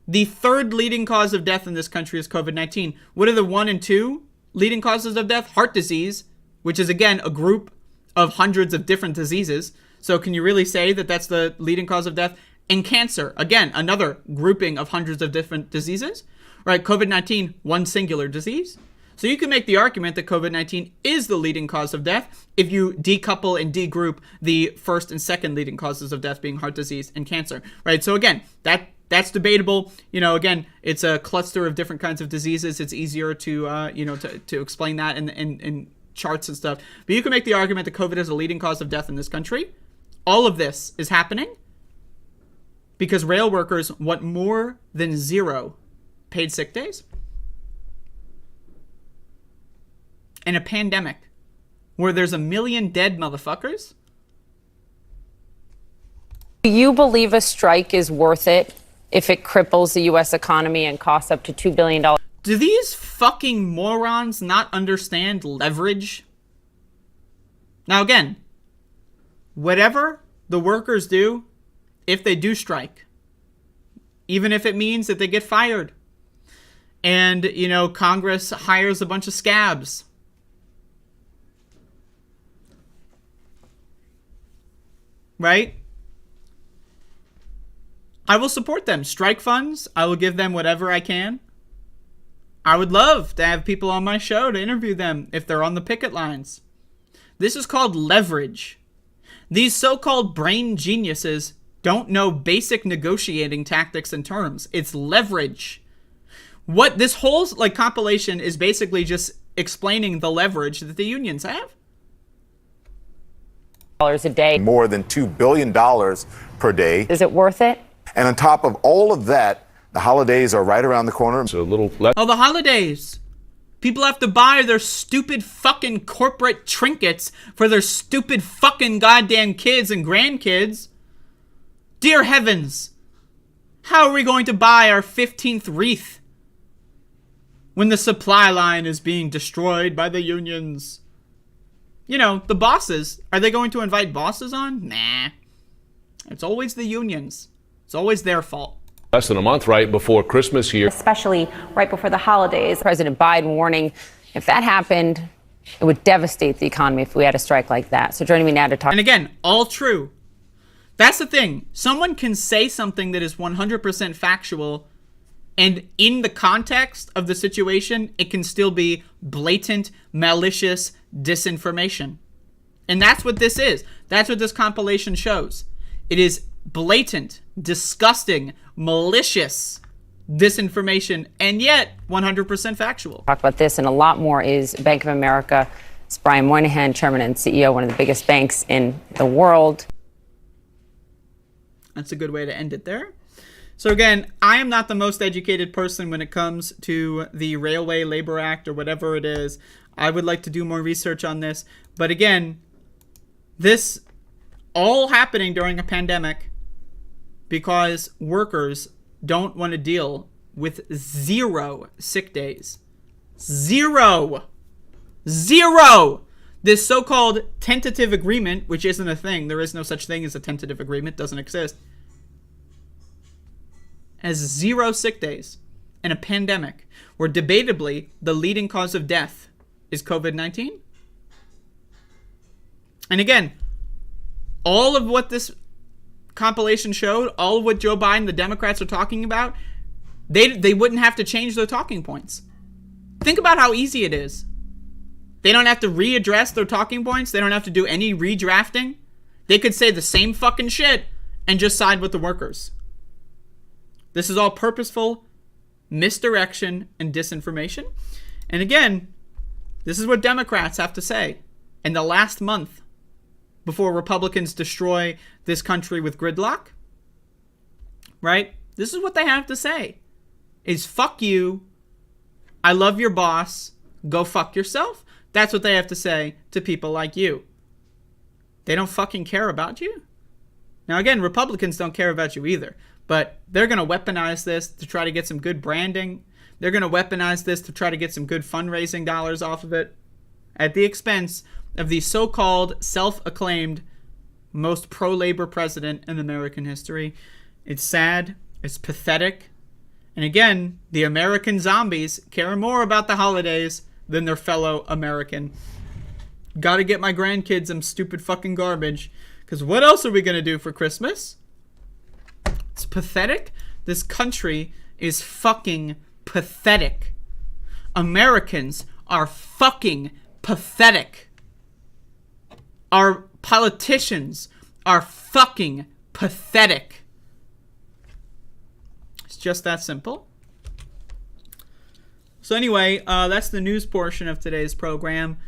the third leading cause of death in this country is COVID-19. What are the 1 and 2 leading causes of death? Heart disease, which is, again, a group of hundreds of different diseases. So can you really say that that's the leading cause of death? And cancer, again, another grouping of hundreds of different diseases, right? COVID-19, one singular disease. So you can make the argument that COVID-19 is the leading cause of death if you decouple and degroup the first and second leading causes of death being heart disease and cancer, right? So again, that's debatable. Again, it's a cluster of different kinds of diseases. It's easier to, to explain that in charts and stuff. But you can make the argument that COVID is a leading cause of death in this country. All of this is happening because rail workers want more than 0 paid sick days. In a pandemic where there's 1 million dead motherfuckers. Do you believe a strike is worth it if it cripples the U.S. economy and costs up to $2 billion? Do these fucking morons not understand leverage? Now again, whatever the workers do, if they do strike, even if it means that they get fired, and, Congress hires a bunch of scabs, right? I will support them. Strike funds, I will give them whatever I can. I would love to have people on my show to interview them if they're on the picket lines. This is called leverage. These so-called brain geniuses don't know basic negotiating tactics and terms. It's leverage. What this whole compilation is basically just explaining the leverage that the unions have. A day. More than $2 billion per day. Is it worth it? And on top of all of that, the holidays are right around the corner. So a little less. Oh, the holidays. People have to buy their stupid fucking corporate trinkets for their stupid fucking goddamn kids and grandkids. Dear heavens. How are we going to buy our 15th wreath when the supply line is being destroyed by the unions? The bosses. Are they going to invite bosses on? Nah. It's always the unions. It's always their fault. Less than a month right before Christmas here. Especially right before the holidays. President Biden warning if that happened, it would devastate the economy if we had a strike like that. So joining me now to talk. And again, all true. That's the thing. Someone can say something that is 100% factual, and in the context of the situation, it can still be blatant, malicious disinformation. And that's what this is. That's what this compilation shows. It is blatant, disgusting, malicious disinformation, and yet 100% factual. Talk about this and a lot more is Bank of America. It's Brian Moynihan, chairman and CEO, one of the biggest banks in the world. That's a good way to end it there. So again, I am not the most educated person when it comes to the Railway Labor Act or whatever it is. I would like to do more research on this. But again, this all happening during a pandemic because workers don't want to deal with 0 sick days. 0. This so-called tentative agreement, which isn't a thing. There is no such thing as a tentative agreement. Doesn't exist. Has 0 sick days in a pandemic where debatably the leading cause of death is COVID-19. And again, all of what this compilation showed, all of what Joe Biden, the Democrats are talking about, they wouldn't have to change their talking points. Think about how easy it is. They don't have to readdress their talking points. They don't have to do any redrafting. They could say the same fucking shit and just side with the workers. This is all purposeful, misdirection, and disinformation. And again, this is what Democrats have to say. In the last month, before Republicans destroy this country with gridlock, right? This is what they have to say. Is fuck you, I love your boss, go fuck yourself. That's what they have to say to people like you. They don't fucking care about you. Now again, Republicans don't care about you either, but they're going to weaponize this to try to get some good branding. They're going to weaponize this to try to get some good fundraising dollars off of it at the expense of the so-called self-acclaimed most pro-labor president in American history. It's sad. It's pathetic. And again, the American zombies care more about the holidays than their fellow American. Gotta get my grandkids some stupid fucking garbage. Because what else are we going to do for Christmas? It's pathetic. This country is fucking pathetic. Americans are fucking pathetic. Our politicians are fucking pathetic. It's just that simple. So anyway, that's the news portion of today's program.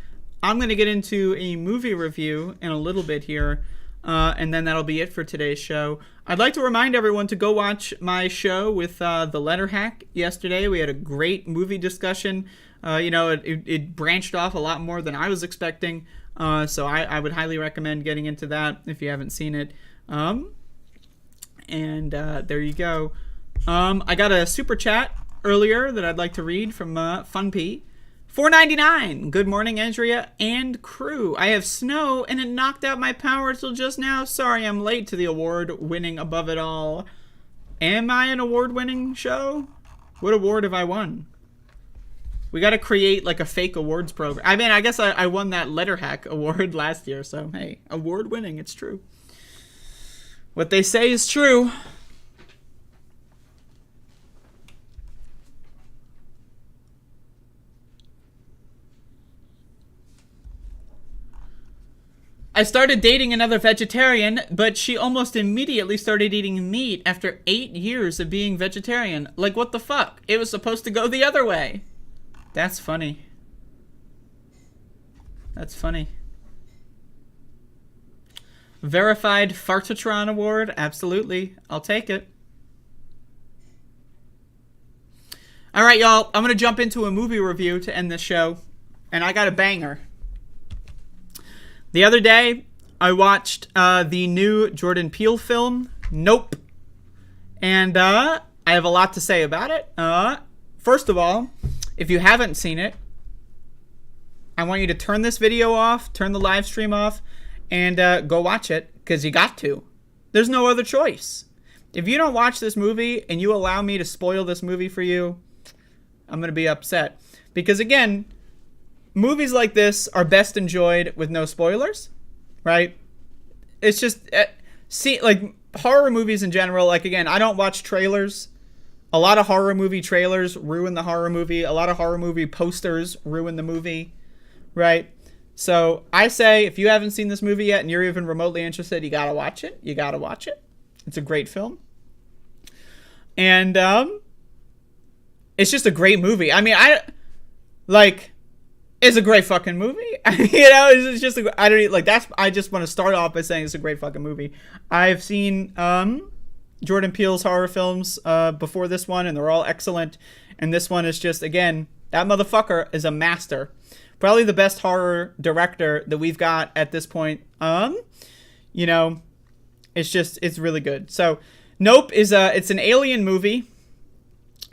I'm going to get into a movie review in a little bit here, and then that'll be it for today's show. I'd like to remind everyone to go watch my show with The Letter Hack yesterday. We had a great movie discussion. It branched off a lot more than I was expecting. So I would highly recommend getting into that if you haven't seen it. There you go. I got a super chat earlier that I'd like to read from Fun P. $4.99. Good morning, Andrea and crew. I have snow and it knocked out my power till just now. Sorry I'm late to the award-winning Above It All. Am I an award-winning show? What award have I won? We got to create like a fake awards program. I mean, I guess I won that Letter Hack award last year. So, hey, award winning. It's true. What they say is true. I started dating another vegetarian, but she almost immediately started eating meat after 8 years of being vegetarian. Like, what the fuck? It was supposed to go the other way. That's funny. That's funny. Verified Fartatron Award? Absolutely. I'll take it. Alright, y'all. I'm going to jump into a movie review to end this show. And I got a banger. The other day, I watched the new Jordan Peele film, Nope. And I have a lot to say about it. First of all, if you haven't seen it, I want you to turn this video off, turn the live stream off, and go watch it, because you got to. There's no other choice. If you don't watch this movie and you allow me to spoil this movie for you, I'm going to be upset. Because again, movies like this are best enjoyed with no spoilers, right? It's just, like horror movies in general, like again, I don't watch trailers. A lot of horror movie trailers ruin the horror movie. A lot of horror movie posters ruin the movie, right? So I say, if you haven't seen this movie yet and you're even remotely interested, you gotta watch it. You gotta watch it. It's a great film. And it's just a great movie. I mean, it's a great fucking movie. It's just I just want to start off by saying it's a great fucking movie. I've seen Jordan Peele's horror films before this one, and they're all excellent. And this one is just, again, that motherfucker is a master. Probably the best horror director that we've got at this point. It's really good. So, Nope is it's an alien movie.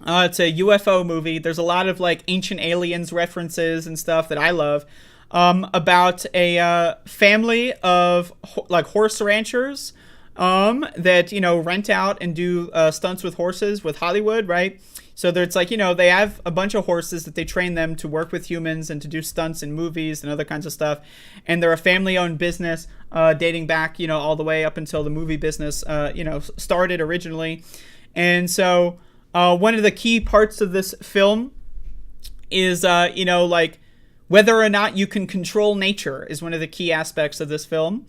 It's a UFO movie. There's a lot of like Ancient Aliens references and stuff that I love. About a family of horse ranchers that rent out and do stunts with horses with Hollywood, right? So it's they have a bunch of horses that they train them to work with humans and to do stunts in movies and other kinds of stuff. And they're a family-owned business dating back all the way up until the movie business started originally. And so one of the key parts of this film is whether or not you can control nature is one of the key aspects of this film.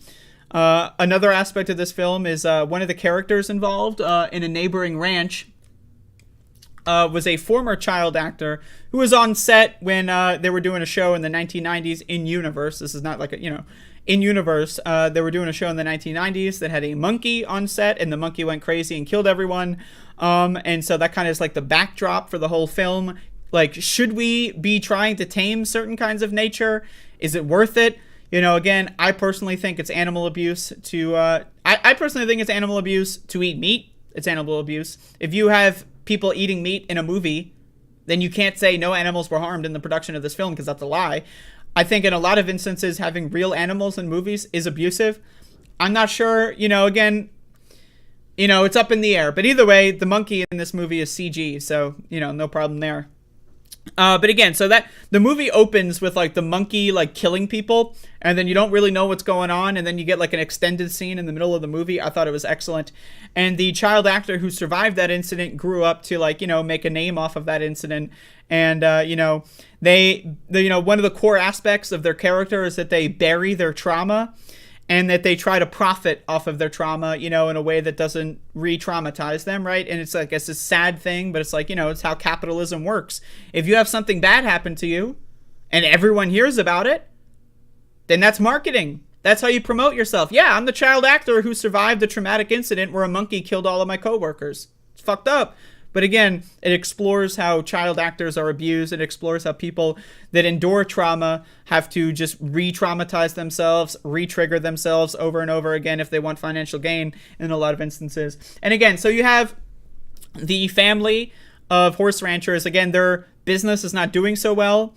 Another aspect of this film is one of the characters involved in a neighboring ranch was a former child actor who was on set when they were doing a show in the 1990s in universe. This is not like in universe. They were doing a show in the 1990s that had a monkey on set, and the monkey went crazy and killed everyone. And so that kind of is like the backdrop for the whole film. Like, should we be trying to tame certain kinds of nature? Is it worth it? Again, I personally think it's animal abuse to I personally think it's animal abuse to eat meat. It's animal abuse. If you have people eating meat in a movie, then you can't say no animals were harmed in the production of this film, because that's a lie. I think in a lot of instances, having real animals in movies is abusive. I'm not sure, again, it's up in the air. But either way, the monkey in this movie is CG, so, no problem there. But again, so that the movie opens with like the monkey like killing people, and then you don't really know what's going on, and then you get like an extended scene in the middle of the movie. I thought it was excellent. And the child actor who survived that incident grew up to like, make a name off of that incident. And they one of the core aspects of their character is that they bury their trauma, and that they try to profit off of their trauma, in a way that doesn't re-traumatize them, right? And it's like, it's a sad thing, but it's like, it's how capitalism works. If you have something bad happen to you and everyone hears about it, then that's marketing. That's how you promote yourself. Yeah, I'm the child actor who survived a traumatic incident where a monkey killed all of my coworkers. It's fucked up. But again, it explores how child actors are abused. It explores how people that endure trauma have to just re-traumatize themselves, re-trigger themselves over and over again if they want financial gain in a lot of instances. And again, so you have the family of horse ranchers. Again, their business is not doing so well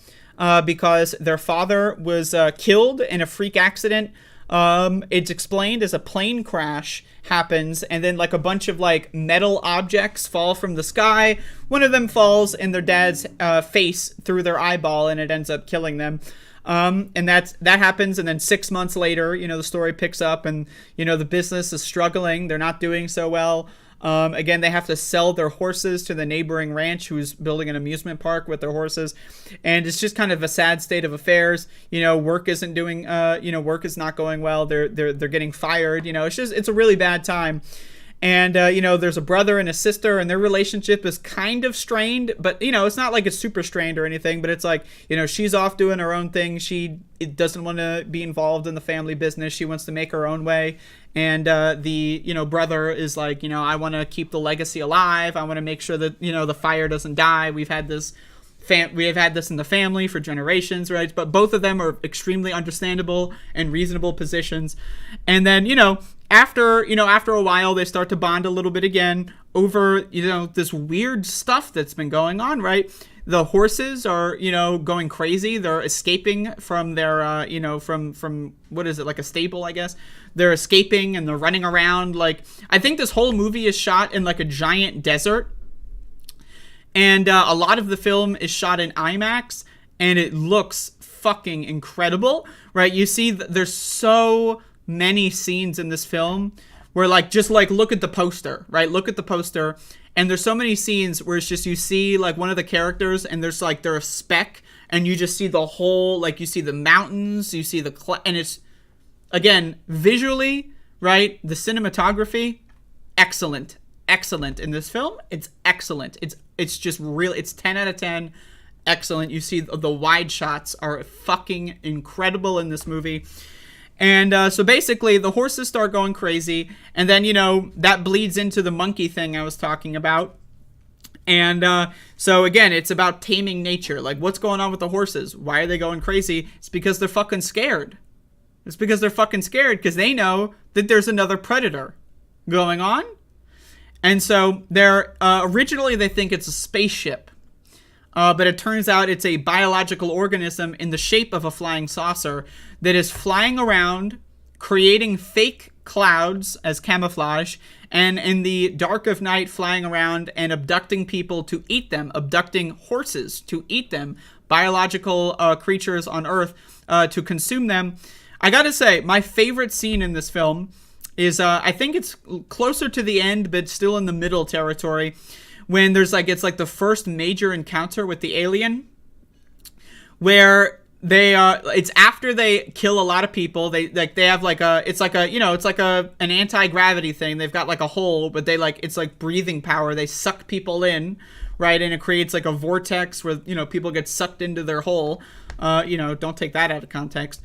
because their father was killed in a freak accident. It's explained as a plane crash happens, and then like a bunch of like metal objects fall from the sky. One of them falls in their dad's face through their eyeball, and it ends up killing them. And that happens, and then 6 months later, the story picks up, and the business is struggling. They're not doing so well. Again, they have to sell their horses to the neighboring ranch who's building an amusement park with their horses. And it's just kind of a sad state of affairs. Work isn't doing, work is not going well. They're getting fired. It's a really bad time. And, there's a brother and a sister, and their relationship is kind of strained, but, it's not like it's super strained or anything, but it's like, she's off doing her own thing. She doesn't want to be involved in the family business. She wants to make her own way. And the brother is like, I want to keep the legacy alive. I want to make sure that, the fire doesn't die. We've had this in the family for generations, right? But both of them are extremely understandable and reasonable positions. And then, after a while, they start to bond a little bit again over, this weird stuff that's been going on, right? The horses are, going crazy. They're escaping from their, from what is it, like a stable, I guess. They're escaping and they're running around. Like, I think this whole movie is shot in like a giant desert. And a lot of the film is shot in IMAX, and it looks fucking incredible, right? You see, there's so many scenes in this film where just look at the poster, right? Look at the poster, and there's so many scenes where it's just, you see like one of the characters, and there's like, they're a speck, and you just see the whole, like, you see the mountains, you see the and it's, again, visually, right? The cinematography, excellent in this film. It's excellent. It's just real. It's 10 out of 10. Excellent. You see the wide shots are fucking incredible in this movie. And so basically the horses start going crazy, and then, that bleeds into the monkey thing I was talking about. And so again, it's about taming nature. Like, what's going on with the horses? Why are they going crazy? It's because they're fucking scared. It's because they're fucking scared because they know that there's another predator going on. And so they're originally they think it's a spaceship, but it turns out it's a biological organism in the shape of a flying saucer that is flying around, creating fake clouds as camouflage, and in the dark of night flying around and abducting people to eat them, abducting horses to eat them, biological creatures on Earth to consume them. I gotta say, my favorite scene in this film is, I think it's closer to the end, but still in the middle territory, when there's it's like the first major encounter with the alien, where they it's after they kill a lot of people. They have an anti-gravity thing. They've got like a hole, but it's like breathing power. They suck people in, right? And it creates like a vortex where, you know, people get sucked into their hole. You know, don't take that out of context.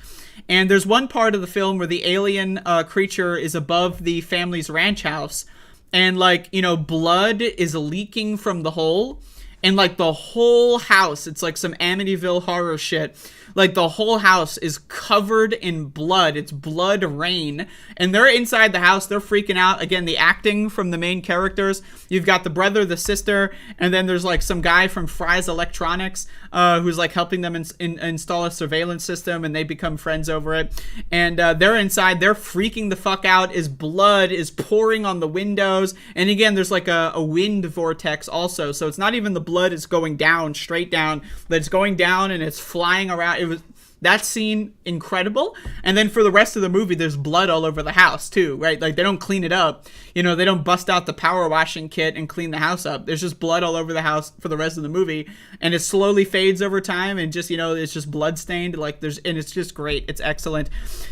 And there's one part of the film where the alien creature is above the family's ranch house, and like, you know, blood is leaking from the hole, and like the whole house, it's like some Amityville horror shit. Like the whole house is covered in blood. It's blood rain. And they're inside the house. They're freaking out. Again, the acting from the main characters. You've got the brother, the sister, and then there's like some guy from Fry's Electronics who's like helping them install a surveillance system, and they become friends over it. And they're inside. They're freaking the fuck out as blood is pouring on the windows. And again, there's like a wind vortex also. So it's not even the blood is going down, straight down, but it's going down and it's flying around. It was that scene incredible. And then for the rest of the movie, there's blood all over the house too, right? Like they don't clean it up, you know, they don't bust out the power washing kit and clean the house up. There's just blood all over the house for the rest of the movie, and it slowly fades over time, and just, you know, it's just blood stained. Like and it's just great. It's excellent.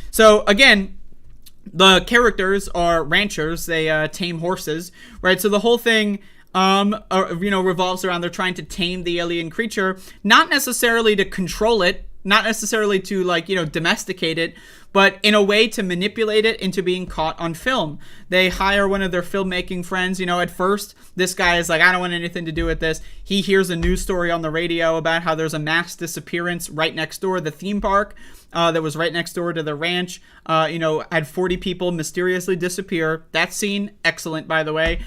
So again, the characters are ranchers. They tame horses, right? So the whole thing you know, revolves around they're trying to tame the alien creature, not necessarily to control it, not necessarily to, like, you know, domesticate it, but in a way to manipulate it into being caught on film. They hire one of their filmmaking friends. You know, at first, this guy is like, I don't want anything to do with this. He hears a news story on the radio about how there's a mass disappearance right next door, the theme park that was right next door to the ranch, you know, had 40 people mysteriously disappear. That scene, excellent, by the way.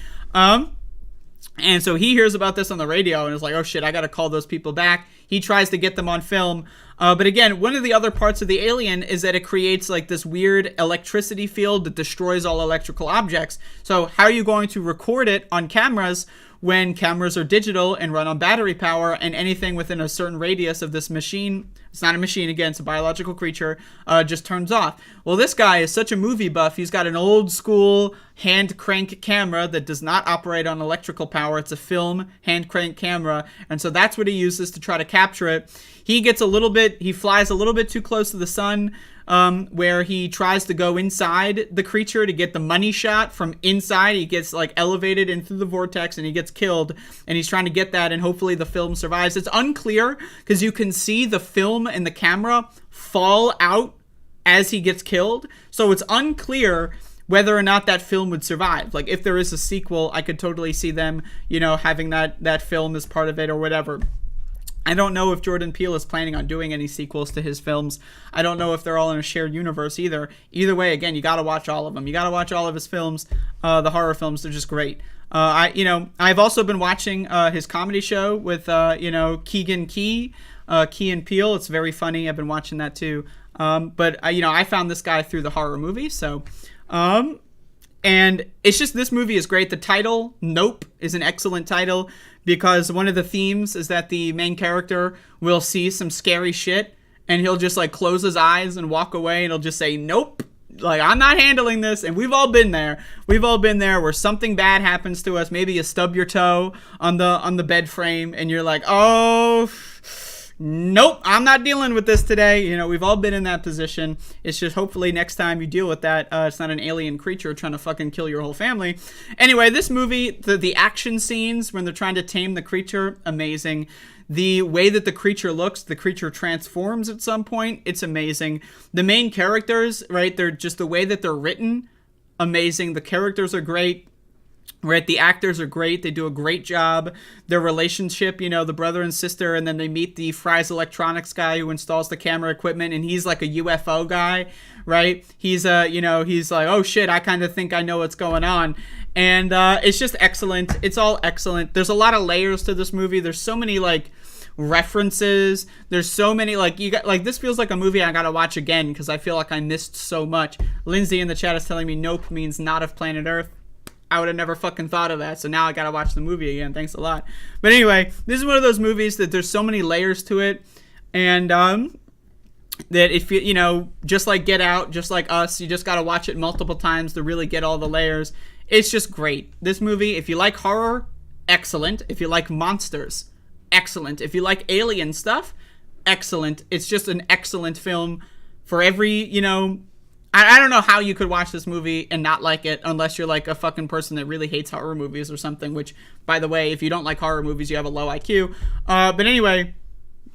And so he hears about this on the radio and is like, oh shit, I gotta call those people back. He tries to get them on film. But again, one of the other parts of the alien is that it creates like this weird electricity field that destroys all electrical objects. So how are you going to record it on cameras when cameras are digital and run on battery power, and anything within a certain radius of this machine, it's not a machine, again, it's a biological creature, just turns off? Well, this guy is such a movie buff. He's got an old school hand crank camera that does not operate on electrical power. It's a film hand crank camera, and so that's what he uses to try to capture it. He flies a little bit too close to the sun, where he tries to go inside the creature to get the money shot from inside. He gets like elevated in through the vortex and he gets killed, and he's trying to get that, and hopefully the film survives. It's unclear because you can see the film and the camera fall out as he gets killed, so it's unclear whether or not that film would survive. Like if there is a sequel, I could totally see them, you know, having that film as part of it or whatever. I don't know if Jordan Peele is planning on doing any sequels to his films. I don't know if they're all in a shared universe either. Either way, again, you got to watch all of them. You got to watch all of his films. The horror films, they're just great. I've also been watching his comedy show with Keegan Key and Peele. It's very funny. I've been watching that too. But I found this guy through the horror movie. So, and it's just, this movie is great. The title, Nope, is an excellent title, because one of the themes is that the main character will see some scary shit and he'll just like close his eyes and walk away, and he'll just say, nope, like, I'm not handling this. And we've all been there. We've all been there where something bad happens to us. Maybe you stub your toe on the bed frame and you're like, oh, nope, I'm not dealing with this today. You know, we've all been in that position. It's just, hopefully next time you deal with that, it's not an alien creature trying to fucking kill your whole family. Anyway, this movie, the action scenes when they're trying to tame the creature, amazing. The way that the creature looks, the creature transforms at some point, it's amazing. The main characters, right, they're just, the way that they're written, amazing. The characters are great. Right, the actors are great. They do a great job. Their relationship, you know, the brother and sister, and then they meet the Fry's Electronics guy who installs the camera equipment, and he's like a UFO guy, right? He's he's like, oh shit, I kind of think I know what's going on. And it's just excellent. It's all excellent. There's a lot of layers to this movie. There's so many like references. There's so many this feels like a movie I gotta watch again because I feel like I missed so much. Lindsay in the chat is telling me Nope means not of planet Earth. I would have never fucking thought of that, so now I gotta watch the movie again. Thanks a lot. But anyway, this is one of those movies that there's so many layers to it, and that if you just like Get Out, just like Us, you just gotta watch it multiple times to really get all the layers. It's just great. This movie, if you like horror, excellent. If you like monsters, excellent. If you like alien stuff, excellent. It's just an excellent film for every, I don't know how you could watch this movie and not like it unless you're like a fucking person that really hates horror movies or something, which, by the way, if you don't like horror movies, you have a low IQ. But anyway,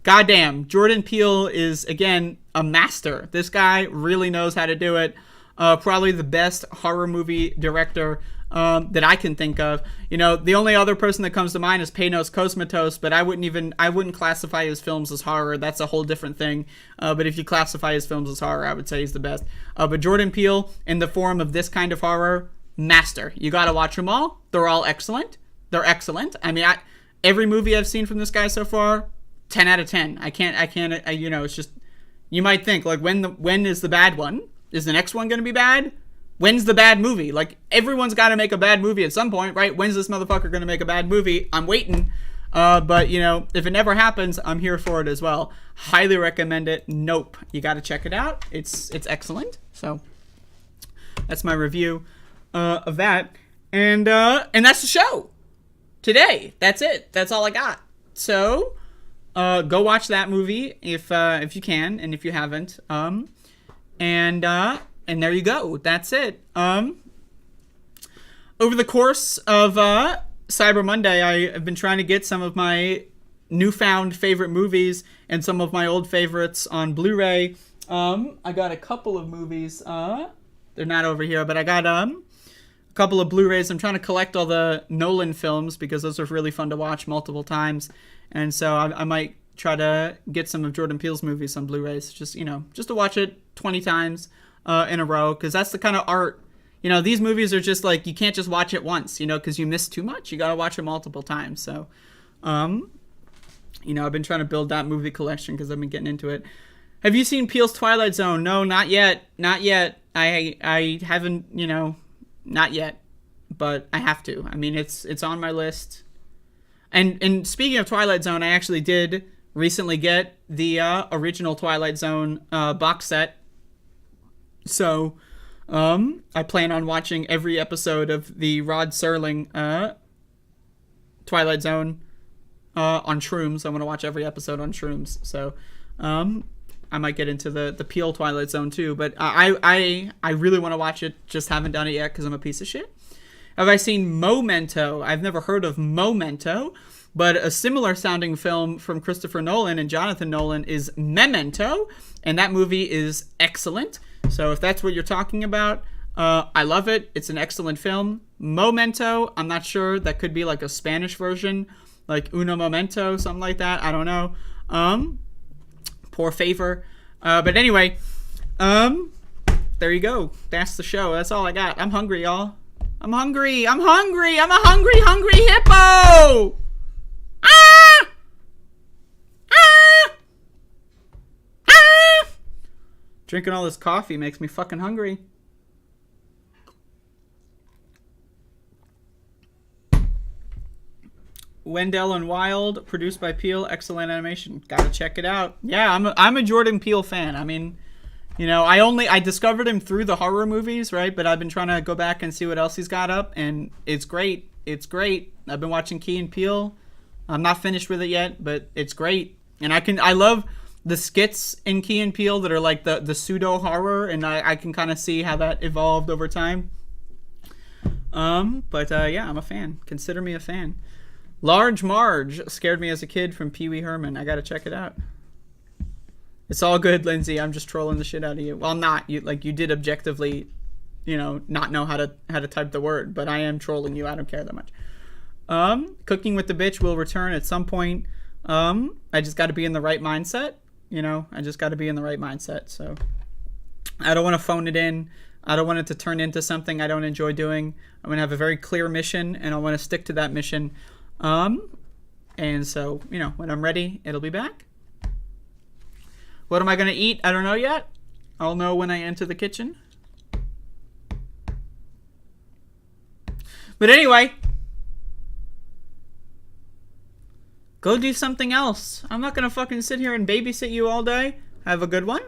goddamn, Jordan Peele is, again, a master. This guy really knows how to do it. Probably the best horror movie director that I can think of. You know, the only other person that comes to mind is Panos Cosmatos, but I wouldn't classify his films as horror. That's a whole different thing. But if you classify his films as horror, I would say he's the best. But Jordan Peele, in the form of this kind of horror, master. You gotta watch them all. They're all excellent. They're excellent. I mean, every movie I've seen from this guy so far, 10 out of 10. I can't, you know, it's just, you might think, like, when is the bad one? Is the next one gonna be bad? When's the bad movie? Like, everyone's got to make a bad movie at some point, right? When's this motherfucker going to make a bad movie? I'm waiting. But, you know, if it never happens, I'm here for it as well. Highly recommend it. Nope. You got to check it out. It's excellent. So, that's my review of that. And that's the show today. That's it. That's all I got. So, go watch that movie if you can, and if you haven't. And there you go. That's it. Over the course of Cyber Monday, I have been trying to get some of my newfound favorite movies and some of my old favorites on Blu-ray. I got a couple of movies. They're not over here, but I got a couple of Blu-rays. I'm trying to collect all the Nolan films because those are really fun to watch multiple times. And so I might try to get some of Jordan Peele's movies on Blu-rays, just to watch it 20 times. In a row, because that's the kind of art, these movies are just like, you can't just watch it once, because you miss too much. You got to watch it multiple times. So, I've been trying to build that movie collection because I've been getting into it. Have you seen Peele's Twilight Zone? No, not yet. Not yet. I haven't, not yet, but I have to. I mean, it's on my list. And speaking of Twilight Zone, I actually did recently get the original Twilight Zone box set. So, I plan on watching every episode of the Rod Serling Twilight Zone on Shrooms. I want to watch every episode on Shrooms. So, I might get into the Peele Twilight Zone too. But I really want to watch it. Just haven't done it yet because I'm a piece of shit. Have I seen Memento? I've never heard of Memento. But a similar sounding film from Christopher Nolan and Jonathan Nolan is Memento. And that movie is excellent. So if that's what you're talking about, I love it. It's an excellent film. Memento, I'm not sure. That could be like a Spanish version, like Uno Momento, something like that. I don't know. Poor favor. But anyway, there you go. That's the show. That's all I got. I'm hungry, y'all. I'm hungry. I'm hungry. I'm a hungry hippo. Ah! Ah! Ah! Drinking all this coffee makes me fucking hungry. Wendell and Wild, produced by Peele, excellent animation. Gotta check it out. Yeah, I'm a Jordan Peele fan. I mean, I discovered him through the horror movies, right? But I've been trying to go back and see what else he's got up, and it's great. It's great. I've been watching Key and Peele. I'm not finished with it yet, but it's great. And I love the skits in Key and Peele that are like the pseudo horror, and I can kind of see how that evolved over time. Yeah, I'm a fan. Consider me a fan. Large Marge scared me as a kid from Pee Wee Herman. I gotta check it out. It's all good, Lindsay. I'm just trolling the shit out of you. Well, not you. Like, you did objectively, not know how to type the word, but I am trolling you. I don't care that much. Cooking with the Bitch will return at some point. I just got to be in the right mindset. I just got to be in the right mindset. So I don't want to phone it in. I don't want it to turn into something I don't enjoy doing. I'm going to have a very clear mission, and I want to stick to that mission. And so, when I'm ready, it'll be back. What am I going to eat? I don't know yet. I'll know when I enter the kitchen. But anyway, go do something else. I'm not going to fucking sit here and babysit you all day. Have a good one.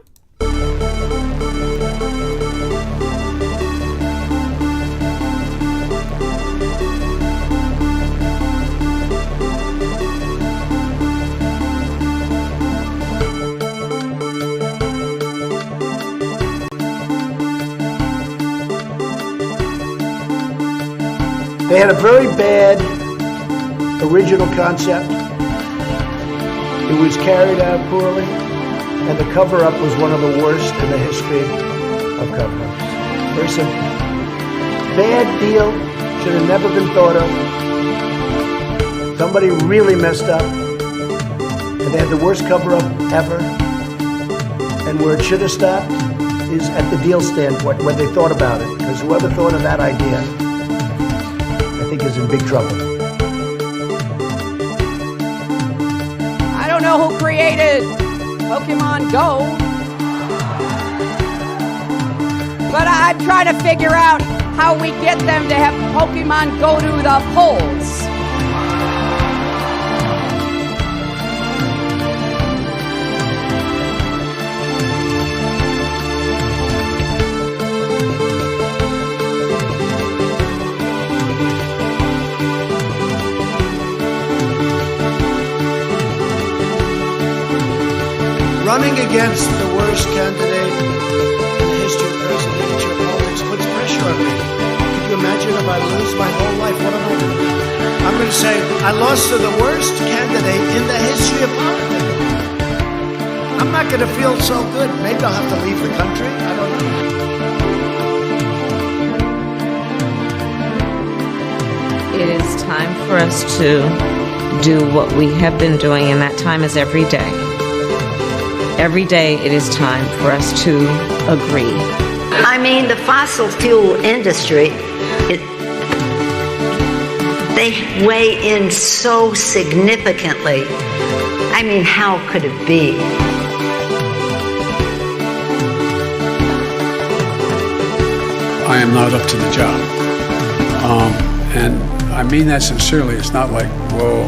They had a very bad original concept. It was carried out poorly, and the cover-up was one of the worst in the history of cover-ups. Very simple. Bad deal, should have never been thought of. Somebody really messed up, and they had the worst cover-up ever. And where it should have stopped is at the deal standpoint, when they thought about it. Because whoever thought of that idea, I think is in big trouble. I don't know who created Pokemon Go, but I'm trying to figure out how we get them to have Pokemon go to the polls. Running against the worst candidate in the history of presidential politics puts pressure on me. Could you imagine if I lose my whole life? What am I going to do? I'm going to say, I lost to the worst candidate in the history of politics. I'm not going to feel so good. Maybe I'll have to leave the country. I don't know. It is time for us to do what we have been doing, and that time is every day. Every day it is time for us to agree. I mean, the fossil fuel industry, they weigh in so significantly. I mean, how could it be? I am not up to the job. And I mean that sincerely. It's not like, whoa,